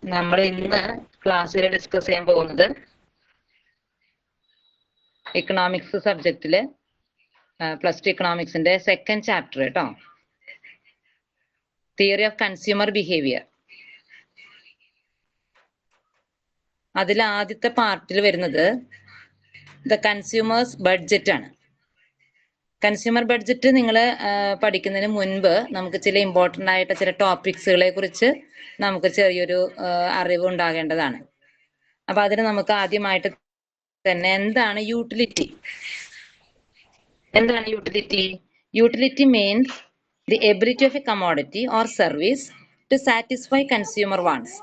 നമ്മൾ ഇന്ന് ക്ലാസ്സിൽ ഡിസ്കസ് ചെയ്യാൻ പോകുന്നത് ഇക്കണോമിക്സ് സബ്ജക്റ്റില് പ്ലസ് ടു ഇക്കണോമിക്സിന്റെ സെക്കൻഡ് ചാപ്റ്റർ കേട്ടോ, തിയറി ഓഫ് കൺസ്യൂമർ ബിഹേവിയർ. അതിൽ ആദ്യത്തെ പാർട്ടിൽ വരുന്നത് ദ കൺസ്യൂമേഴ്സ് ബഡ്ജറ്റ് ആണ്. കൺസ്യൂമർ ബഡ്ജറ്റ് നിങ്ങൾ പഠിക്കുന്നതിന് മുൻപ് നമുക്ക് ചില ഇമ്പോർട്ടൻ്റ് ആയിട്ട് ചില ടോപ്പിക്സുകളെ കുറിച്ച് നമുക്ക് ചെറിയൊരു അറിവ് ഉണ്ടാകേണ്ടതാണ്. അപ്പൊ അതിന് നമുക്ക് ആദ്യമായിട്ട് തന്നെ എന്താണ് യൂട്ടിലിറ്റി? എന്താണ് utility? Utility means the ability of a commodity or service to satisfy consumer wants.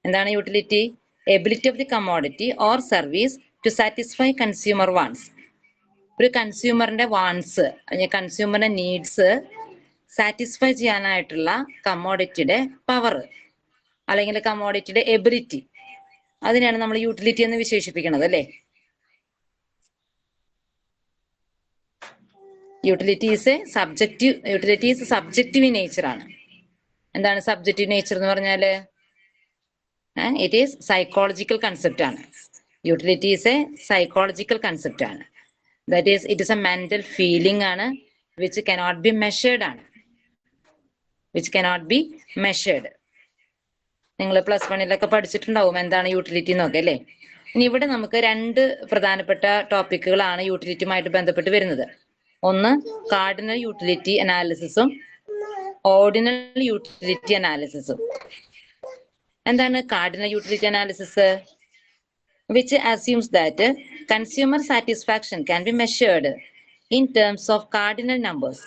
എന്താണ് utility? Ability of the commodity or service to satisfy consumer wants. ഒരു കൺസ്യൂമറിന്റെ വാണ്ട്സ് അല്ലെങ്കിൽ കൺസ്യൂമറിന്റെ നീഡ്സ് സാറ്റിസ്ഫൈ ചെയ്യാനായിട്ടുള്ള കമോഡിറ്റിയുടെ പവർ അല്ലെങ്കിൽ കമോഡിറ്റിയുടെ എബിലിറ്റി, അതിനെയാണ് നമ്മൾ utility എന്ന് വിശേഷിപ്പിക്കുന്നത് അല്ലേ. Utility is subjective in nature ആണ്. എന്താണ് സബ്ജക്റ്റീവ് നേച്ചർ എന്ന് പറഞ്ഞാല്? ഇറ്റ് ഈസ് സൈക്കോളജിക്കൽ കൺസെപ്റ്റ് ആണ്. Utility is a psychological concept ആണ്. That is it is a mental feeling ആണ്, വിച്ച് കനോട്ട് ബി മെഷേർഡ് ആണ്. നിങ്ങൾ പ്ലസ് വണ്ണിലൊക്കെ പഠിച്ചിട്ടുണ്ടാവും എന്താണ് യൂട്ടിലിറ്റി എന്നൊക്കെ അല്ലേ. ഇനി ഇവിടെ നമുക്ക് രണ്ട് പ്രധാനപ്പെട്ട ടോപ്പിക്കുകളാണ് യൂട്ടിലിറ്റിയുമായിട്ട് ബന്ധപ്പെട്ട് വരുന്നത്. ഒന്ന് കാർഡിനൽ യൂട്ടിലിറ്റി അനാലിസിസും ഓർഡിനൽ യൂട്ടിലിറ്റി അനാലിസിസും. എന്താണ് cardinal utility analysis? which assumes that consumer satisfaction can be measured in terms of cardinal numbers.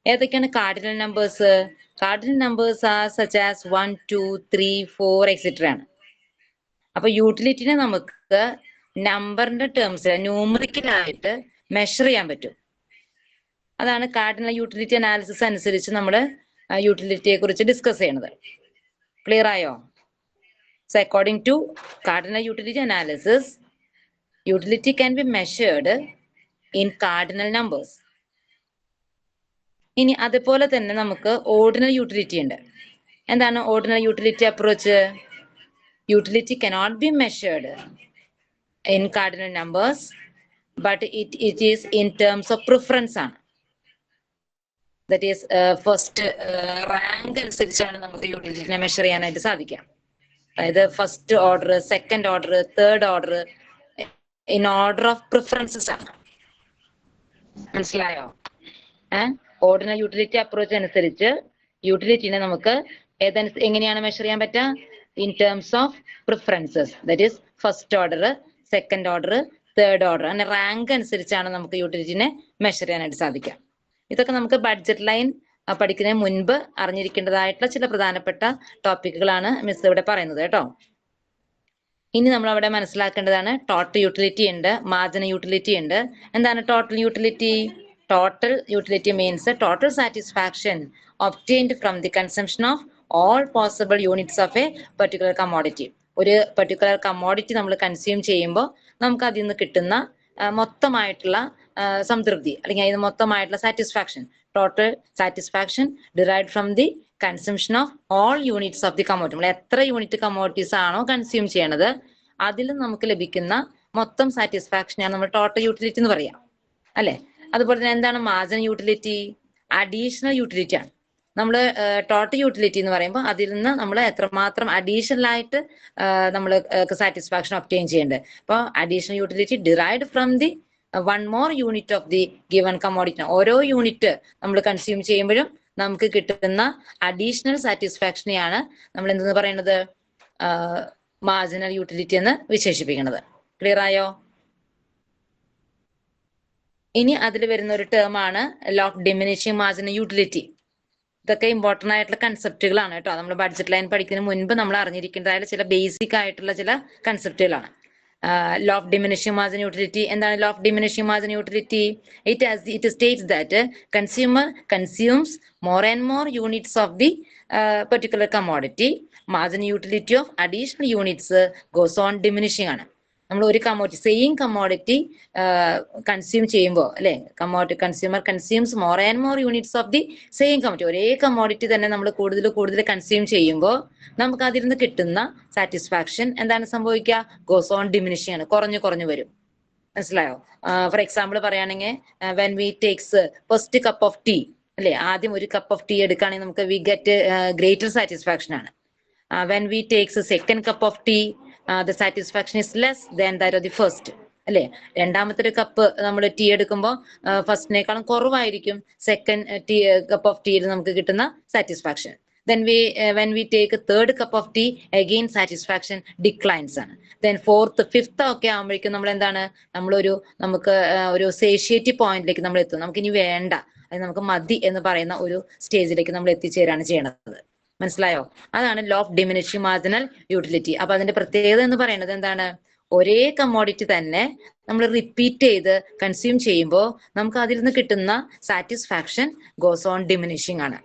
ഏതൊക്കെയാണ് cardinal numbers? Cardinal numbers are such as 1, 2, 3, 4 etcetera ആണ്. അപ്പൊ യൂട്ടിലിറ്റിനെ നമുക്ക് നമ്പറിന്റെ ടേംസിൽ ന്യൂമറിക്കലായിട്ട് മെഷർ ചെയ്യാൻ പറ്റും. അതാണ് കാർഡിനൽ യൂട്ടിലിറ്റി അനാലിസിസ് അനുസരിച്ച് നമ്മൾ യൂട്ടിലിറ്റിയെ കുറിച്ച് ഡിസ്കസ് ചെയ്യണത്. ക്ലിയർ ആയോ? So according to cardinal utility analysis, utility can be measured in cardinal numbers. ഇനി അതുപോലെ തന്നെ നമുക്ക് ഓർഡിനൽ യൂട്ടിലിറ്റി ഉണ്ട്. എന്താണ് ordinal utility approach? Utility cannot be measured in cardinal numbers, but it is in terms of preference ആണ്. That is first rank അനുസരിച്ചാണ് നമുക്ക് യൂട്ടിലിറ്റിനെ measure ചെയ്യാനായിട്ട് സാധിക്കാം. അതായത് first order, second order, third order, in order of preferences ആണ്. മനസ്സിലായോ? Ordinal utility approach അനുസരിച്ച് യൂട്ടിലിറ്റിനെ നമുക്ക് എങ്ങനെയാണ് മെഷർ ചെയ്യാൻ പറ്റുക? In terms of preferences. That is first order, second order, third order. അങ്ങനെ റാങ്ക് അനുസരിച്ചാണ് നമുക്ക് യൂട്ടിലിറ്റിനെ മെഷർ ചെയ്യാനായിട്ട് സാധിക്കാം. ഇതൊക്കെ നമുക്ക് ബഡ്ജറ്റ് ലൈൻ പഠിക്കുന്നതിന് മുൻപ് അറിഞ്ഞിരിക്കേണ്ടതായിട്ടുള്ള ചില പ്രധാനപ്പെട്ട ടോപ്പിക്കുകളാണ് മിസ് ഇവിടെ പറയുന്നത് കേട്ടോ. ഇനി നമ്മൾ അവിടെ മനസ്സിലാക്കേണ്ടതാണ് ടോട്ടൽ യൂട്ടിലിറ്റി ഉണ്ട്, മാർജിനൽ യൂട്ടിലിറ്റി ഉണ്ട്. എന്താണ് total utility? Total utility means total satisfaction obtained from the consumption of all possible units of a particular commodity. ഒരു പെർട്ടിക്കുലർ കമോഡിറ്റി നമ്മൾ കൺസ്യൂം ചെയ്യുമ്പോൾ നമുക്ക് അതിൽ നിന്ന് കിട്ടുന്ന മൊത്തമായിട്ടുള്ള സംതൃപ്തി അല്ലെങ്കിൽ അതിന് മൊത്തമായിട്ടുള്ള satisfaction, total satisfaction derived from the consumption of all units of the commodity. നമ്മൾ എത്ര യൂണിറ്റ് കമോഡിറ്റീസ് ആണോ കൺസ്യൂം ചെയ്യണത് അതിൽ നമുക്ക് ലഭിക്കുന്ന മൊത്തം സാറ്റിസ്ഫാക്ഷനെയാണ് നമ്മൾ ടോട്ടൽ യൂട്ടിലിറ്റി എന്ന് പറയാം അല്ലെ. അതുപോലെ തന്നെ എന്താണ് മാർജിനൽ യൂട്ടിലിറ്റി? അഡീഷണൽ യൂട്ടിലിറ്റി ആണ്. നമ്മൾ ടോട്ടൽ യൂട്ടിലിറ്റി എന്ന് പറയുമ്പോൾ അതിൽ നിന്ന് നമ്മൾ എത്രമാത്രം അഡീഷണൽ ആയിട്ട് നമ്മൾ സാറ്റിസ്ഫാക്ഷൻ ഒബ്റ്റെയിൻ ചെയ്യേണ്ടത്. അപ്പോൾ additional utility derived from the one more unit of the given commodity. ഓരോ യൂണിറ്റ് നമ്മൾ കൺസ്യൂം ചെയ്യുമ്പോഴും നമുക്ക് കിട്ടുന്ന അഡീഷണൽ സാറ്റിസ്ഫാക്ഷനെയാണ് നമ്മൾ എന്തെന്ന് പറയുന്നത്? മാർജിനൽ യൂട്ടിലിറ്റി എന്ന് വിശേഷിപ്പിക്കുന്നത്. ക്ലിയർ ആയോ? ഇനി അതിൽ വരുന്ന ഒരു ടേം ആണ് law of diminishing marginal utility. ഇതൊക്കെ ഇമ്പോർട്ടന്റ് ആയിട്ടുള്ള കൺസെപ്റ്റുകളാണ് കേട്ടോ. നമ്മൾ ബഡ്ജറ്റ് ലൈൻ പഠിക്കുന്നതിന് മുൻപ് നമ്മൾ അറിഞ്ഞിരിക്കേണ്ടതായ ചില ബേസിക് ആയിട്ടുള്ള ചില കൺസെപ്റ്റുകളാണ്. law of diminishing marginal utility. എന്താണ് law of diminishing marginal utility? It states that consumer consumes more and more units of the particular commodity. Marginal utility of additional units goes on diminishing ആണ്. നമ്മൾ ഒരു commodity same commodity consume ചെയ്യുമ്പോൾ അല്ലെ, commodity consumer consumes more and more units of the same commodity, ഒരേ commodity തന്നെ നമ്മൾ കൂടുതൽ കൂടുതൽ കൺസ്യൂം ചെയ്യുമ്പോൾ നമുക്ക് അതിൽ നിന്ന് കിട്ടുന്ന സാറ്റിസ്ഫാക്ഷൻ എന്താണ് സംഭവിക്കുക? ഗോസ് ഓൺ ഡിമിനിഷിംഗ് ആണ്, കുറഞ്ഞു കുറഞ്ഞു വരും. മനസ്സിലായോ? ഫോർ എക്സാമ്പിൾ പറയുകയാണെങ്കിൽ when we takes first cup of tea അല്ലെ, ആദ്യം ഒരു കപ്പ് ഓഫ് ടീ എടുക്കുകയാണെങ്കിൽ നമുക്ക് വി ഗെറ്റ് ഗ്രേറ്റർ സാറ്റിസ്ഫാക്ഷൻ ആണ്. When we takes second cup of tea the satisfaction is less than that of the first. അല്ലെ, രണ്ടാമത്തെ ഒരു കപ്പ് നമ്മൾ ടീ എടുക്കുമ്പോൾ ഫസ്റ്റിനേക്കാളും കുറവായിരിക്കും സെക്കൻഡ് ടീ കപ്പ് ഓഫ് ടീയിൽ നമുക്ക് കിട്ടുന്ന satisfaction. then when we take a third cup of tea, again satisfaction declines ആണ്. then fourth fifth ഒക്കെ ആകുമ്പോഴേക്കും നമ്മൾ എന്താണ്, നമുക്ക് ഒരു സേഷ്യേറ്റി പോയിന്റിലേക്ക് നമ്മൾ എത്തും. നമുക്ക് ഇനി വേണ്ട, അത് നമുക്ക് മതി എന്ന് പറയുന്ന ഒരു സ്റ്റേജിലേക്ക് നമ്മൾ എത്തിച്ചേരാണ് ചെയ്യണത്. മനസ്സിലായോ? അതാണ് law of diminishing marginal utility. അപ്പൊ അതിന്റെ പ്രത്യേകത എന്ന് പറയുന്നത് എന്താണ്? ഒരേ കമ്മോഡിറ്റി തന്നെ നമ്മൾ റിപ്പീറ്റ് ചെയ്ത് കൺസ്യൂം ചെയ്യുമ്പോൾ നമുക്ക് അതിൽ നിന്ന് കിട്ടുന്ന സാറ്റിസ്ഫാക്ഷൻ ഗോസ് ഓൺ ഡിമിനിഷിംഗ് ആണ്.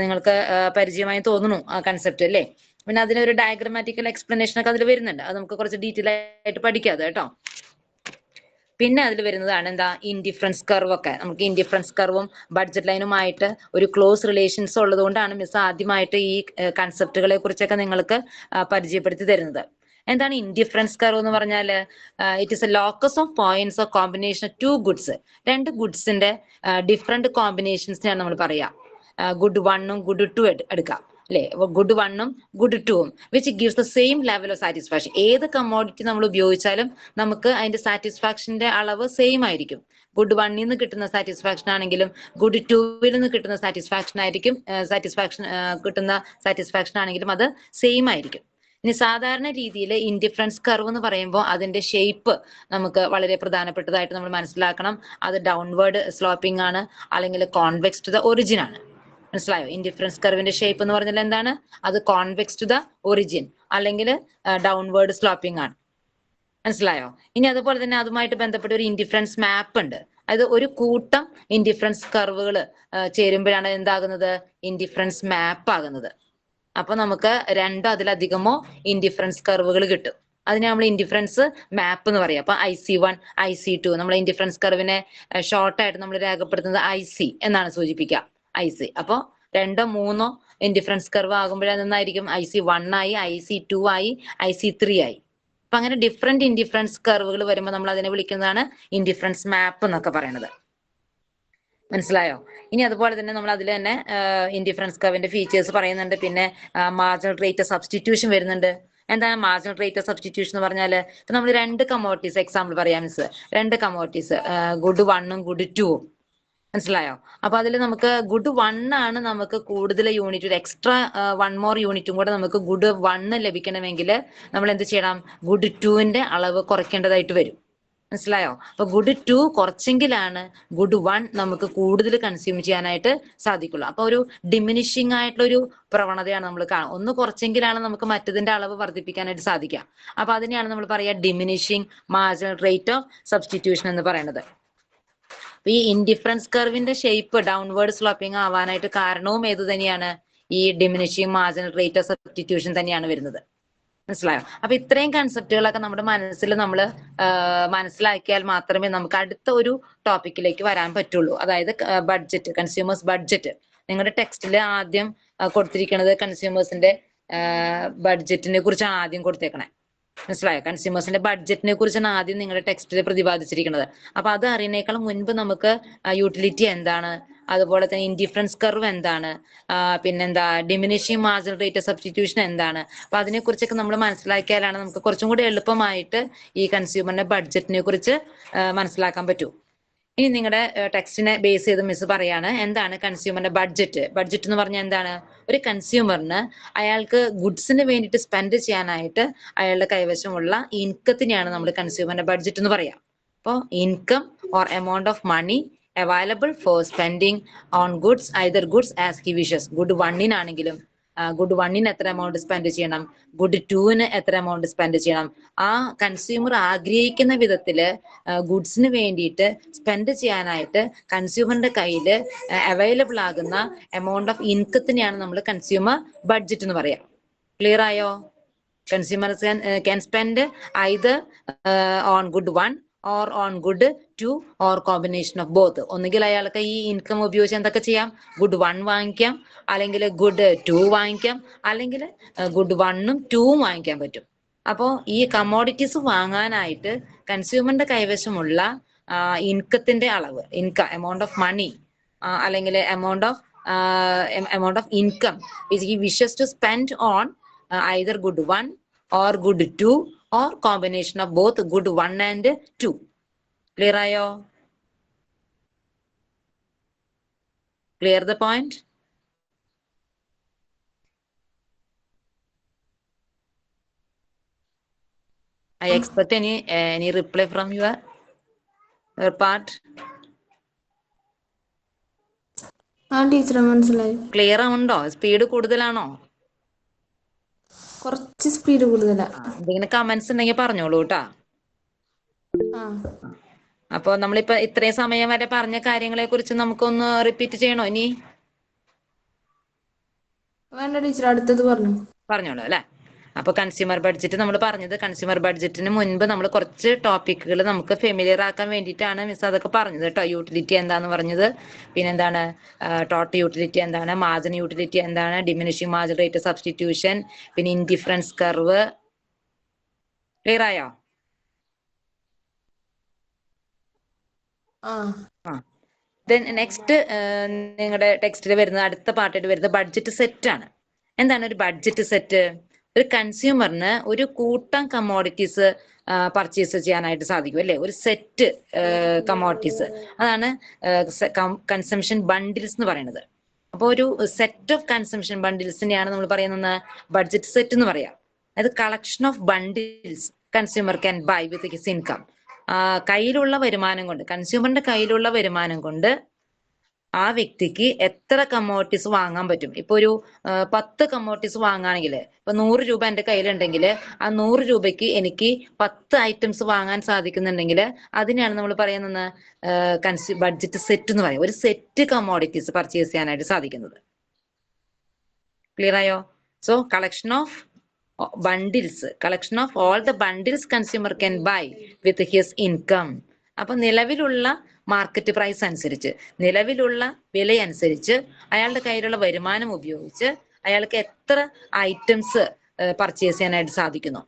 നിങ്ങൾക്ക് പരിചയമായി തോന്നുന്നു ആ കൺസെപ്റ്റ് അല്ലേ? പിന്നെ അതിനൊരു ഡയഗ്രമാറ്റിക്കൽ എക്സ്പ്ലനേഷൻ ഒക്കെ അതിൽ വരുന്നുണ്ട്, അത് നമുക്ക് കുറച്ച് ഡീറ്റെയിൽ ആയിട്ട് പഠിക്കാം കേട്ടോ. പിന്നെ അതിൽ വരുന്നതാണ് എന്താ, ഇൻഡിഫറൻസ് കർവ് ഒക്കെ. നമുക്ക് ഇൻഡിഫറൻസ് കർവും ബഡ്ജറ്റ് ലൈനുമായിട്ട് ഒരു ക്ലോസ് റിലേഷൻസ് ഉള്ളത് കൊണ്ടാണ് മിസ് ആദ്യമായിട്ട് ഈ കൺസെപ്റ്റുകളെ കുറിച്ചൊക്കെ നിങ്ങൾക്ക് പരിചയപ്പെടുത്തി തരുന്നത്. എന്താണ് ഇൻഡിഫറൻസ് കർവ് എന്ന് പറഞ്ഞാൽ? It is A locus of points of combination of two goods. രണ്ട് ഗുഡ്സിന്റെ ഡിഫറെന്റ് കോമ്പിനേഷൻസിനാണ് നമ്മൾ പറയാ. ഗുഡ് വണ്ണും ഗുഡ് ടു എടുക്കാം അല്ലെ, ഗുഡ് വണ്ണും ഗുഡ് ടുവും which gives the same level of satisfaction. ഏത് കമ്മോഡിറ്റി നമ്മൾ ഉപയോഗിച്ചാലും നമുക്ക് അതിന്റെ സാറ്റിസ്ഫാക്ഷന്റെ അളവ് സെയിം ആയിരിക്കും. ഗുഡ് വണ്ണിൽ നിന്ന് കിട്ടുന്ന സാറ്റിസ്ഫാക്ഷൻ ആണെങ്കിലും ഗുഡ് ടുവിൽ നിന്ന് കിട്ടുന്ന സാറ്റിസ്ഫാക്ഷൻ ആണെങ്കിലും അത് സെയിം ആയിരിക്കും. ഇനി സാധാരണ രീതിയിൽ ഇൻഡിഫറൻസ് കർവ് എന്ന് പറയുമ്പോൾ അതിന്റെ ഷേപ്പ് നമുക്ക് വളരെ പ്രധാനപ്പെട്ടതായിട്ട് നമ്മൾ മനസ്സിലാക്കണം. അത് ഡൗൺവേർഡ് സ്ലോപ്പിംഗ് ആണ്, അല്ലെങ്കിൽ കോൺവെക്സ് ടു ദ ഒറിജിൻ ആണ്. മനസ്സിലായോ? ഇൻഡിഫറൻസ് കർവിന്റെ ഷേപ്പ് എന്ന് പറഞ്ഞാൽ എന്താണ്? അത് കോൺവെക്സ് ടു ദ ഒറിജിൻ അല്ലെങ്കിൽ ഡൗൺവേർഡ് സ്ലോപ്പിംഗ് ആണ്. മനസ്സിലായോ? ഇനി അതുപോലെ തന്നെ അതുമായിട്ട് ബന്ധപ്പെട്ട ഒരു ഇൻഡിഫറൻസ് മാപ്പ് ഉണ്ട്. അത് ഒരു കൂട്ടം ഇൻഡിഫറൻസ് കർവുകൾ ചേരുമ്പോഴാണ് എന്താകുന്നത്? ഇൻഡിഫറൻസ് മാപ്പ് ആകുന്നത്. അപ്പൊ നമുക്ക് രണ്ടോ അതിലധികമോ ഇൻഡിഫറൻസ് കർവുകൾ കിട്ടും. അതിനെ നമ്മൾ ഇൻഡിഫറൻസ് മാപ്പ് എന്ന് പറയാം. അപ്പൊ IC1 IC2 നമ്മൾ ഇൻഡിഫറൻസ് കർവിനെ ഷോർട്ടായിട്ട് നമ്മൾ രേഖപ്പെടുത്തുന്നത് IC എന്നാണ് സൂചിപ്പിക്കുക. IC. അപ്പൊ രണ്ടോ മൂന്നോ ഇൻഡിഫറൻസ് കർവ് ആകുമ്പോഴായിരിക്കും IC1 ആയി, IC2 ആയി, IC3 ആയി. അപ്പൊ അങ്ങനെ ഡിഫറെന്റ് ഇൻഡിഫറൻസ് കർവുകൾ വരുമ്പോൾ നമ്മൾ അതിനെ വിളിക്കുന്നതാണ് ഇൻഡിഫറൻസ് മാപ്പ് എന്നൊക്കെ പറയുന്നത്. മനസ്സിലായോ? ഇനി അതുപോലെ തന്നെ നമ്മൾ അതിൽ തന്നെ ഇൻഡിഫറൻസ് കർവിന്റെ ഫീച്ചേഴ്സ് പറയുന്നുണ്ട്. പിന്നെ മാർജിനൽ റേറ്റ് സബ്സ്റ്റിറ്റ്യൂഷൻ വരുന്നുണ്ട്. എന്താണ് മാർജിനൽ റേറ്റ് സബ്സ്റ്റിറ്റ്യൂഷൻ എന്ന് പറഞ്ഞാല്, ഇപ്പൊ നമ്മൾ രണ്ട് കമ്മോഡിറ്റീസ് എക്സാമ്പിൾ പറയാം മിസ്. രണ്ട് കമ്മോഡിറ്റീസ് ഗുഡ് വണ്ണും ഗുഡ് ടുവും. മനസ്സിലായോ? അപ്പൊ അതിൽ നമുക്ക് ഗുഡ് വൺ ആണ് നമുക്ക് കൂടുതൽ യൂണിറ്റ്, ഒരു എക്സ്ട്രാ 1 മോർ യൂണിറ്റും കൂടെ നമുക്ക് ഗുഡ് വണ്ണ് ലഭിക്കണമെങ്കിൽ നമ്മൾ എന്ത് ചെയ്യണം? ഗുഡ് ടുവിന്റെ അളവ് കുറയ്ക്കേണ്ടതായിട്ട് വരും. മനസ്സിലായോ? അപ്പൊ ഗുഡ് ടു കുറച്ചെങ്കിലാണ് ഗുഡ് വൺ നമുക്ക് കൂടുതൽ കൺസ്യൂം ചെയ്യാനായിട്ട് സാധിക്കുള്ളൂ. അപ്പൊ ഒരു ഡിമിനിഷിംഗ് ആയിട്ടുള്ള ഒരു പ്രവണതയാണ് നമ്മൾ കാണുക. ഒന്ന് കുറച്ചെങ്കിലാണ് നമുക്ക് മറ്റതിന്റെ അളവ് വർദ്ധിപ്പിക്കാനായിട്ട് സാധിക്കുക. അപ്പൊ അതിനെയാണ് നമ്മൾ പറയുക diminishing marginal rate of substitution എന്ന് പറയുന്നത്. ഈ ഇൻഡിഫറൻസ് കർവിന്റെ ഷേപ്പ് ഡൗൺവേർഡ് സ്ലോപ്പിംഗ് ആവാനായിട്ട് കാരണവും ഏത് തന്നെയാണ്? ഈ diminishing marginal rate of substitution തന്നെയാണ് വരുന്നത്. മനസ്സിലായോ? അപ്പൊ ഇത്രയും കൺസെപ്റ്റുകളൊക്കെ നമ്മുടെ മനസ്സിൽ നമ്മൾ മനസ്സിലാക്കിയാൽ മാത്രമേ നമുക്ക് അടുത്ത ഒരു ടോപ്പിക്കിലേക്ക് വരാൻ പറ്റുള്ളൂ. അതായത് ബഡ്ജറ്റ്, കൺസ്യൂമേഴ്സ് ബഡ്ജറ്റ്. നിങ്ങളുടെ ടെക്സ്റ്റിൽ ആദ്യം കൊടുത്തിരിക്കുന്നത് കൺസ്യൂമേഴ്സിന്റെ ബഡ്ജറ്റിനെ കുറിച്ചാണ് ആദ്യം കൊടുത്തേക്കണേ. മനസ്സിലായോ? കൺസ്യൂമേഴ്സിന്റെ ബഡ്ജറ്റിനെ കുറിച്ചാണ് ആദ്യം നിങ്ങളുടെ ടെക്സ്റ്റിൽ പ്രതിപാദിച്ചിരിക്കുന്നത്. അപ്പൊ അത് അറിയുന്നേക്കാളും മുൻപ് നമുക്ക് യൂട്ടിലിറ്റി എന്താണ്, അതുപോലെ തന്നെ ഇൻഡിഫറൻസ് കർവ് എന്താണ്, പിന്നെന്താ ഡിമിനിഷിംഗ് മാർജിനൽ റേറ്റ് സബ്സ്റ്റിറ്റ്യൂഷൻ എന്താണ്, അപ്പൊ അതിനെ കുറിച്ചൊക്കെ നമ്മൾ മനസ്സിലാക്കിയാലാണ് നമുക്ക് കുറച്ചും കൂടി എളുപ്പമായിട്ട് ഈ കൺസ്യൂമറിന്റെ ബഡ്ജറ്റിനെ കുറിച്ച് മനസ്സിലാക്കാൻ പറ്റൂ. ഇനി നിങ്ങളുടെ ടെക്സ്റ്റിനെ ബേസ് ചെയ്ത് മിസ് പറയാണ് എന്താണ് കൺസ്യൂമറിന്റെ ബഡ്ജറ്റ്. ബഡ്ജറ്റ് എന്ന് പറഞ്ഞാൽ എന്താണ്? ഒരു കൺസ്യൂമറിന് അയാൾക്ക് ഗുഡ്സിന് വേണ്ടിയിട്ട് സ്പെൻഡ് ചെയ്യാനായിട്ട് അയാളുടെ കൈവശമുള്ള ഇൻകത്തിനെയാണ് നമ്മൾ കൺസ്യൂമറിന്റെ ബഡ്ജറ്റ് എന്ന് പറയാം. അപ്പോൾ income or amount of money available for spending on goods, either goods as he wishes. Good വണ്ണിനാണെങ്കിലും ഗുഡ് വണ്ണിന് എത്ര എമൗണ്ട് സ്പെൻഡ് ചെയ്യണം, ഗുഡ് ടുവിന് എത്ര എമൗണ്ട് സ്പെൻഡ് ചെയ്യണം, ആ കൺസ്യൂമർ ആഗ്രഹിക്കുന്ന വിധത്തില് ഗുഡ്സിന് വേണ്ടിയിട്ട് സ്പെൻഡ് ചെയ്യാനായിട്ട് കൺസ്യൂമറിന്റെ കയ്യിൽ അവൈലബിൾ ആകുന്ന എമൗണ്ട് ഓഫ് ഇൻകത്തിനെയാണ് നമ്മൾ കൺസ്യൂമർ ബഡ്ജറ്റ് എന്ന് പറയാം. ക്ലിയർ ആയോ? Consumers can spend either on good one or on good two or combination of both. ഒന്നുകിൽ അയാൾക്ക് ഈ ഇൻകം ഉപയോഗിച്ച് എന്തൊക്കെ ചെയ്യാം? ഗുഡ് വൺ വാങ്ങിക്കാം, അല്ലെങ്കിൽ ഗുഡ് ടു വാങ്ങിക്കാം, അല്ലെങ്കിൽ ഗുഡ് വണ്ണും ടൂവും വാങ്ങിക്കാൻ പറ്റും. അപ്പോൾ ഈ കമ്മോഡിറ്റീസ് വാങ്ങാനായിട്ട് കൺസ്യൂമറിന്റെ കൈവശമുള്ള ഇൻകത്തിന്റെ അളവ്, എമൗണ്ട് ഓഫ് മണി അല്ലെങ്കിൽ amount of income which he wishes to spend on either good one or good two or combination of both good one and two. Clear ആയോ? Clear the point? I expect any reply from your part. ടീച്ചറെ മനസ്സിലായി. Clear ആവുന്നുണ്ടോ? Speed കൂടുതലാണോ? കുറച്ച് speed കൂടുതലാ. എന്തെങ്കിലും comments ഉണ്ടെങ്കിൽ പറഞ്ഞോളൂ കേട്ടാ. അപ്പൊ നമ്മളിപ്പോ ഇത്രയും സമയം വരെ പറഞ്ഞ കാര്യങ്ങളെ കുറിച്ച് നമുക്കൊന്ന് റിപ്പീറ്റ് ചെയ്യണോ ഇനി? വേണ്ട ടീച്ചർ, അടുത്തത് പറഞ്ഞോളൂ അല്ലെ. അപ്പൊ കൺസ്യൂമർ ബഡ്ജറ്റ് നമ്മൾ പറഞ്ഞത്, കൺസ്യൂമർ ബഡ്ജറ്റിന് മുൻപ് നമ്മൾ കുറച്ച് ടോപ്പിക്കുകൾ നമുക്ക് ഫെമിലിയർ ആക്കാൻ വേണ്ടിയിട്ടാണ് മിസ് അതൊക്കെ പറഞ്ഞത് കേട്ടോ. യൂട്ടിലിറ്റി എന്താന്ന് പറഞ്ഞത്, പിന്നെ എന്താണ് ടോട്ടൽ യൂട്ടിലിറ്റി എന്താണ്, മാർജിൻ യൂട്ടിലിറ്റി എന്താണ്, ഡിമിനിഷിംഗ് മാർജിൻ റേറ്റ് സബ്സ്റ്റിറ്റ്യൂഷൻ, പിന്നെ ഇൻഡിഫറൻസ് കർവ്. ക്ലിയർ ആയോ? ദെൻ നെക്സ്റ്റ് നിങ്ങളുടെ ടെക്സ്റ്റിൽ വരുന്നത്, അടുത്ത പാർട്ടായിട്ട് വരുന്നത് ബഡ്ജറ്റ് സെറ്റ് ആണ്. എന്താണ് ഒരു ബഡ്ജറ്റ് സെറ്റ്? ഒരു കൺസ്യൂമറിന് ഒരു കൂട്ടം കമ്മോഡിറ്റീസ് പർച്ചേസ് ചെയ്യാനായിട്ട് സാധിക്കും അല്ലെ, ഒരു സെറ്റ് കമ്മോഡിറ്റീസ്. അതാണ് കൺസംഷൻ ബണ്ടിൽസ് എന്ന് പറയുന്നത്. അപ്പോൾ ഒരു സെറ്റ് ഓഫ് കൺസംഷൻ ബണ്ടിൽസിനെയാണ് നമ്മൾ പറയുന്നത് ബഡ്ജറ്റ് സെറ്റ് എന്ന് പറയാം. അത് collection of bundles consumer can buy with his income. കയ്യിലുള്ള വരുമാനം കൊണ്ട്, കൺസ്യൂമറിന്റെ കയ്യിലുള്ള വരുമാനം കൊണ്ട് ആ വ്യക്തിക്ക് എത്ര കമ്മോഡിറ്റീസ് വാങ്ങാൻ പറ്റും. ഇപ്പൊ ഒരു 10 കമ്മോഡിറ്റീസ് വാങ്ങുകയാണെങ്കിൽ, ഇപ്പൊ 100 രൂപ എന്റെ കയ്യിലുണ്ടെങ്കിൽ ആ 100 രൂപയ്ക്ക് എനിക്ക് 10 ഐറ്റംസ് വാങ്ങാൻ സാധിക്കുന്നുണ്ടെങ്കിൽ അതിനെയാണ് നമ്മൾ പറയുന്നത് ബഡ്ജറ്റ് സെറ്റ് എന്ന് പറയും. ഒരു സെറ്റ് കമ്മോഡിറ്റീസ് പർച്ചേസ് ചെയ്യാനായിട്ട് സാധിക്കുന്നത്. ക്ലിയർ ആയോ? So collection of bundles, collection of all the bundles consumer can buy with his income. അപ്പൊ നിലവിലുള്ള മാർക്കറ്റ് പ്രൈസ് അനുസരിച്ച്, നിലവിലുള്ള വില അനുസരിച്ച് അയാളുടെ കയ്യിലുള്ള വരുമാനം ഉപയോഗിച്ച് അയാൾക്ക് എത്ര ഐറ്റംസ് പർച്ചേസ് ചെയ്യാനായിട്ട് സാധിക്കുന്നു.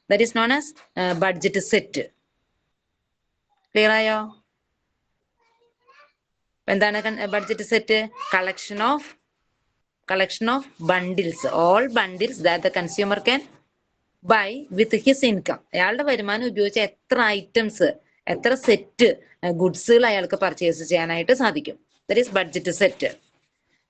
That is known as budget set. Clear ആയോ? എന്താണ് budget set? Collection of bundles, all bundles that the consumer can buy with his income. അയാളുടെ വരുമാനം ഉപയോഗിച്ച് എത്ര ഐറ്റംസ്, എത്ര സെറ്റ് ഗുഡ്സുകൾ അയാൾക്ക് പർച്ചേസ് ചെയ്യാനായിട്ട് സാധിക്കും. That is budget set.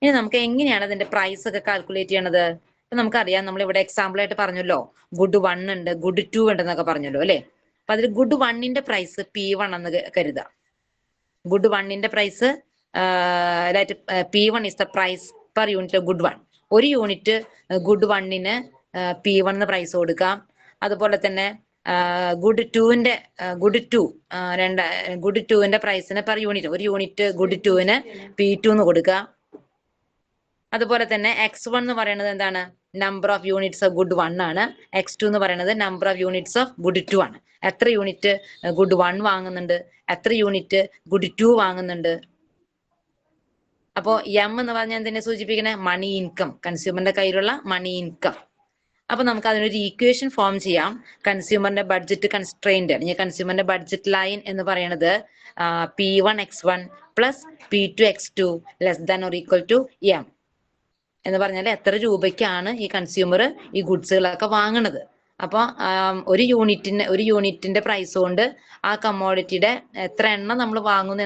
ഇനി നമുക്ക് എങ്ങനെയാണ് അതിന്റെ പ്രൈസ് ഒക്കെ കാൽക്കുലേറ്റ് ചെയ്യണത്? ഇപ്പൊ നമുക്കറിയാം, നമ്മൾ ഇവിടെ എക്സാമ്പിൾ ആയിട്ട് പറഞ്ഞല്ലോ, ഗുഡ് 1 ഉണ്ട്, ഗുഡ് 2 ഉണ്ടെന്നൊക്കെ പറഞ്ഞല്ലോ അല്ലെ. അപ്പൊ അതിൽ ഗുഡ് 1ന്റെ പ്രൈസ് P1 എന്ന് കരുതാം. ഗുഡ് 1ന്റെ price P1 is the price per unit good 1. ഒരു യൂണിറ്റ് ഗുഡ് 1ന് P1 എന്ന് പ്രൈസ് കൊടുക്കാം. അതുപോലെ തന്നെ ഗുഡ് 2ന്റെ ഗുഡ് 2ന്റെ പ്രൈസിന് പെർ യൂണിറ്റ്, ഒരു യൂണിറ്റ് ഗുഡ് 2ന് P2 എന്ന് കൊടുക്കാം. അതുപോലെ തന്നെ X1 എന്ന് പറയുന്നത് എന്താണ്? Number of units of good 1 ആണ്. X2 എന്ന് പറയുന്നത് number of units of good 2 ആണ്. എത്ര യൂണിറ്റ് ഗുഡ് 1 വാങ്ങുന്നുണ്ട്, എത്ര യൂണിറ്റ് ഗുഡ് 2 വാങ്ങുന്നുണ്ട്. അപ്പോ M എന്ന് പറഞ്ഞാൽ എന്തിനെ സൂചിപ്പിക്കണേ? മണി ഇൻകം, കൺസ്യൂമറിന്റെ കയ്യിലുള്ള മണി ഇൻകം. അപ്പൊ നമുക്ക് അതിനൊരു ഈക്വേഷൻ ഫോം ചെയ്യാം. കൺസ്യൂമറിന്റെ ബഡ്ജറ്റ് കൺസ്ട്രെയിന്റ് അല്ലെങ്കിൽ കൺസ്യൂമറിന്റെ ബഡ്ജറ്റ് ലൈൻ എന്ന് പറയുന്നത് P1 X1 plus P2 X2 less than or equal to M എന്ന് പറഞ്ഞാൽ എത്ര രൂപയ്ക്കാണ് ഈ കൺസ്യൂമർ ഈ ഗുഡ്സുകളൊക്കെ വാങ്ങണത്. അപ്പൊ ഒരു യൂണിറ്റിന്റെ പ്രൈസ് കൊണ്ട് ആ കമ്മോഡിറ്റിയുടെ എത്ര എണ്ണം നമ്മൾ വാങ്ങുന്നു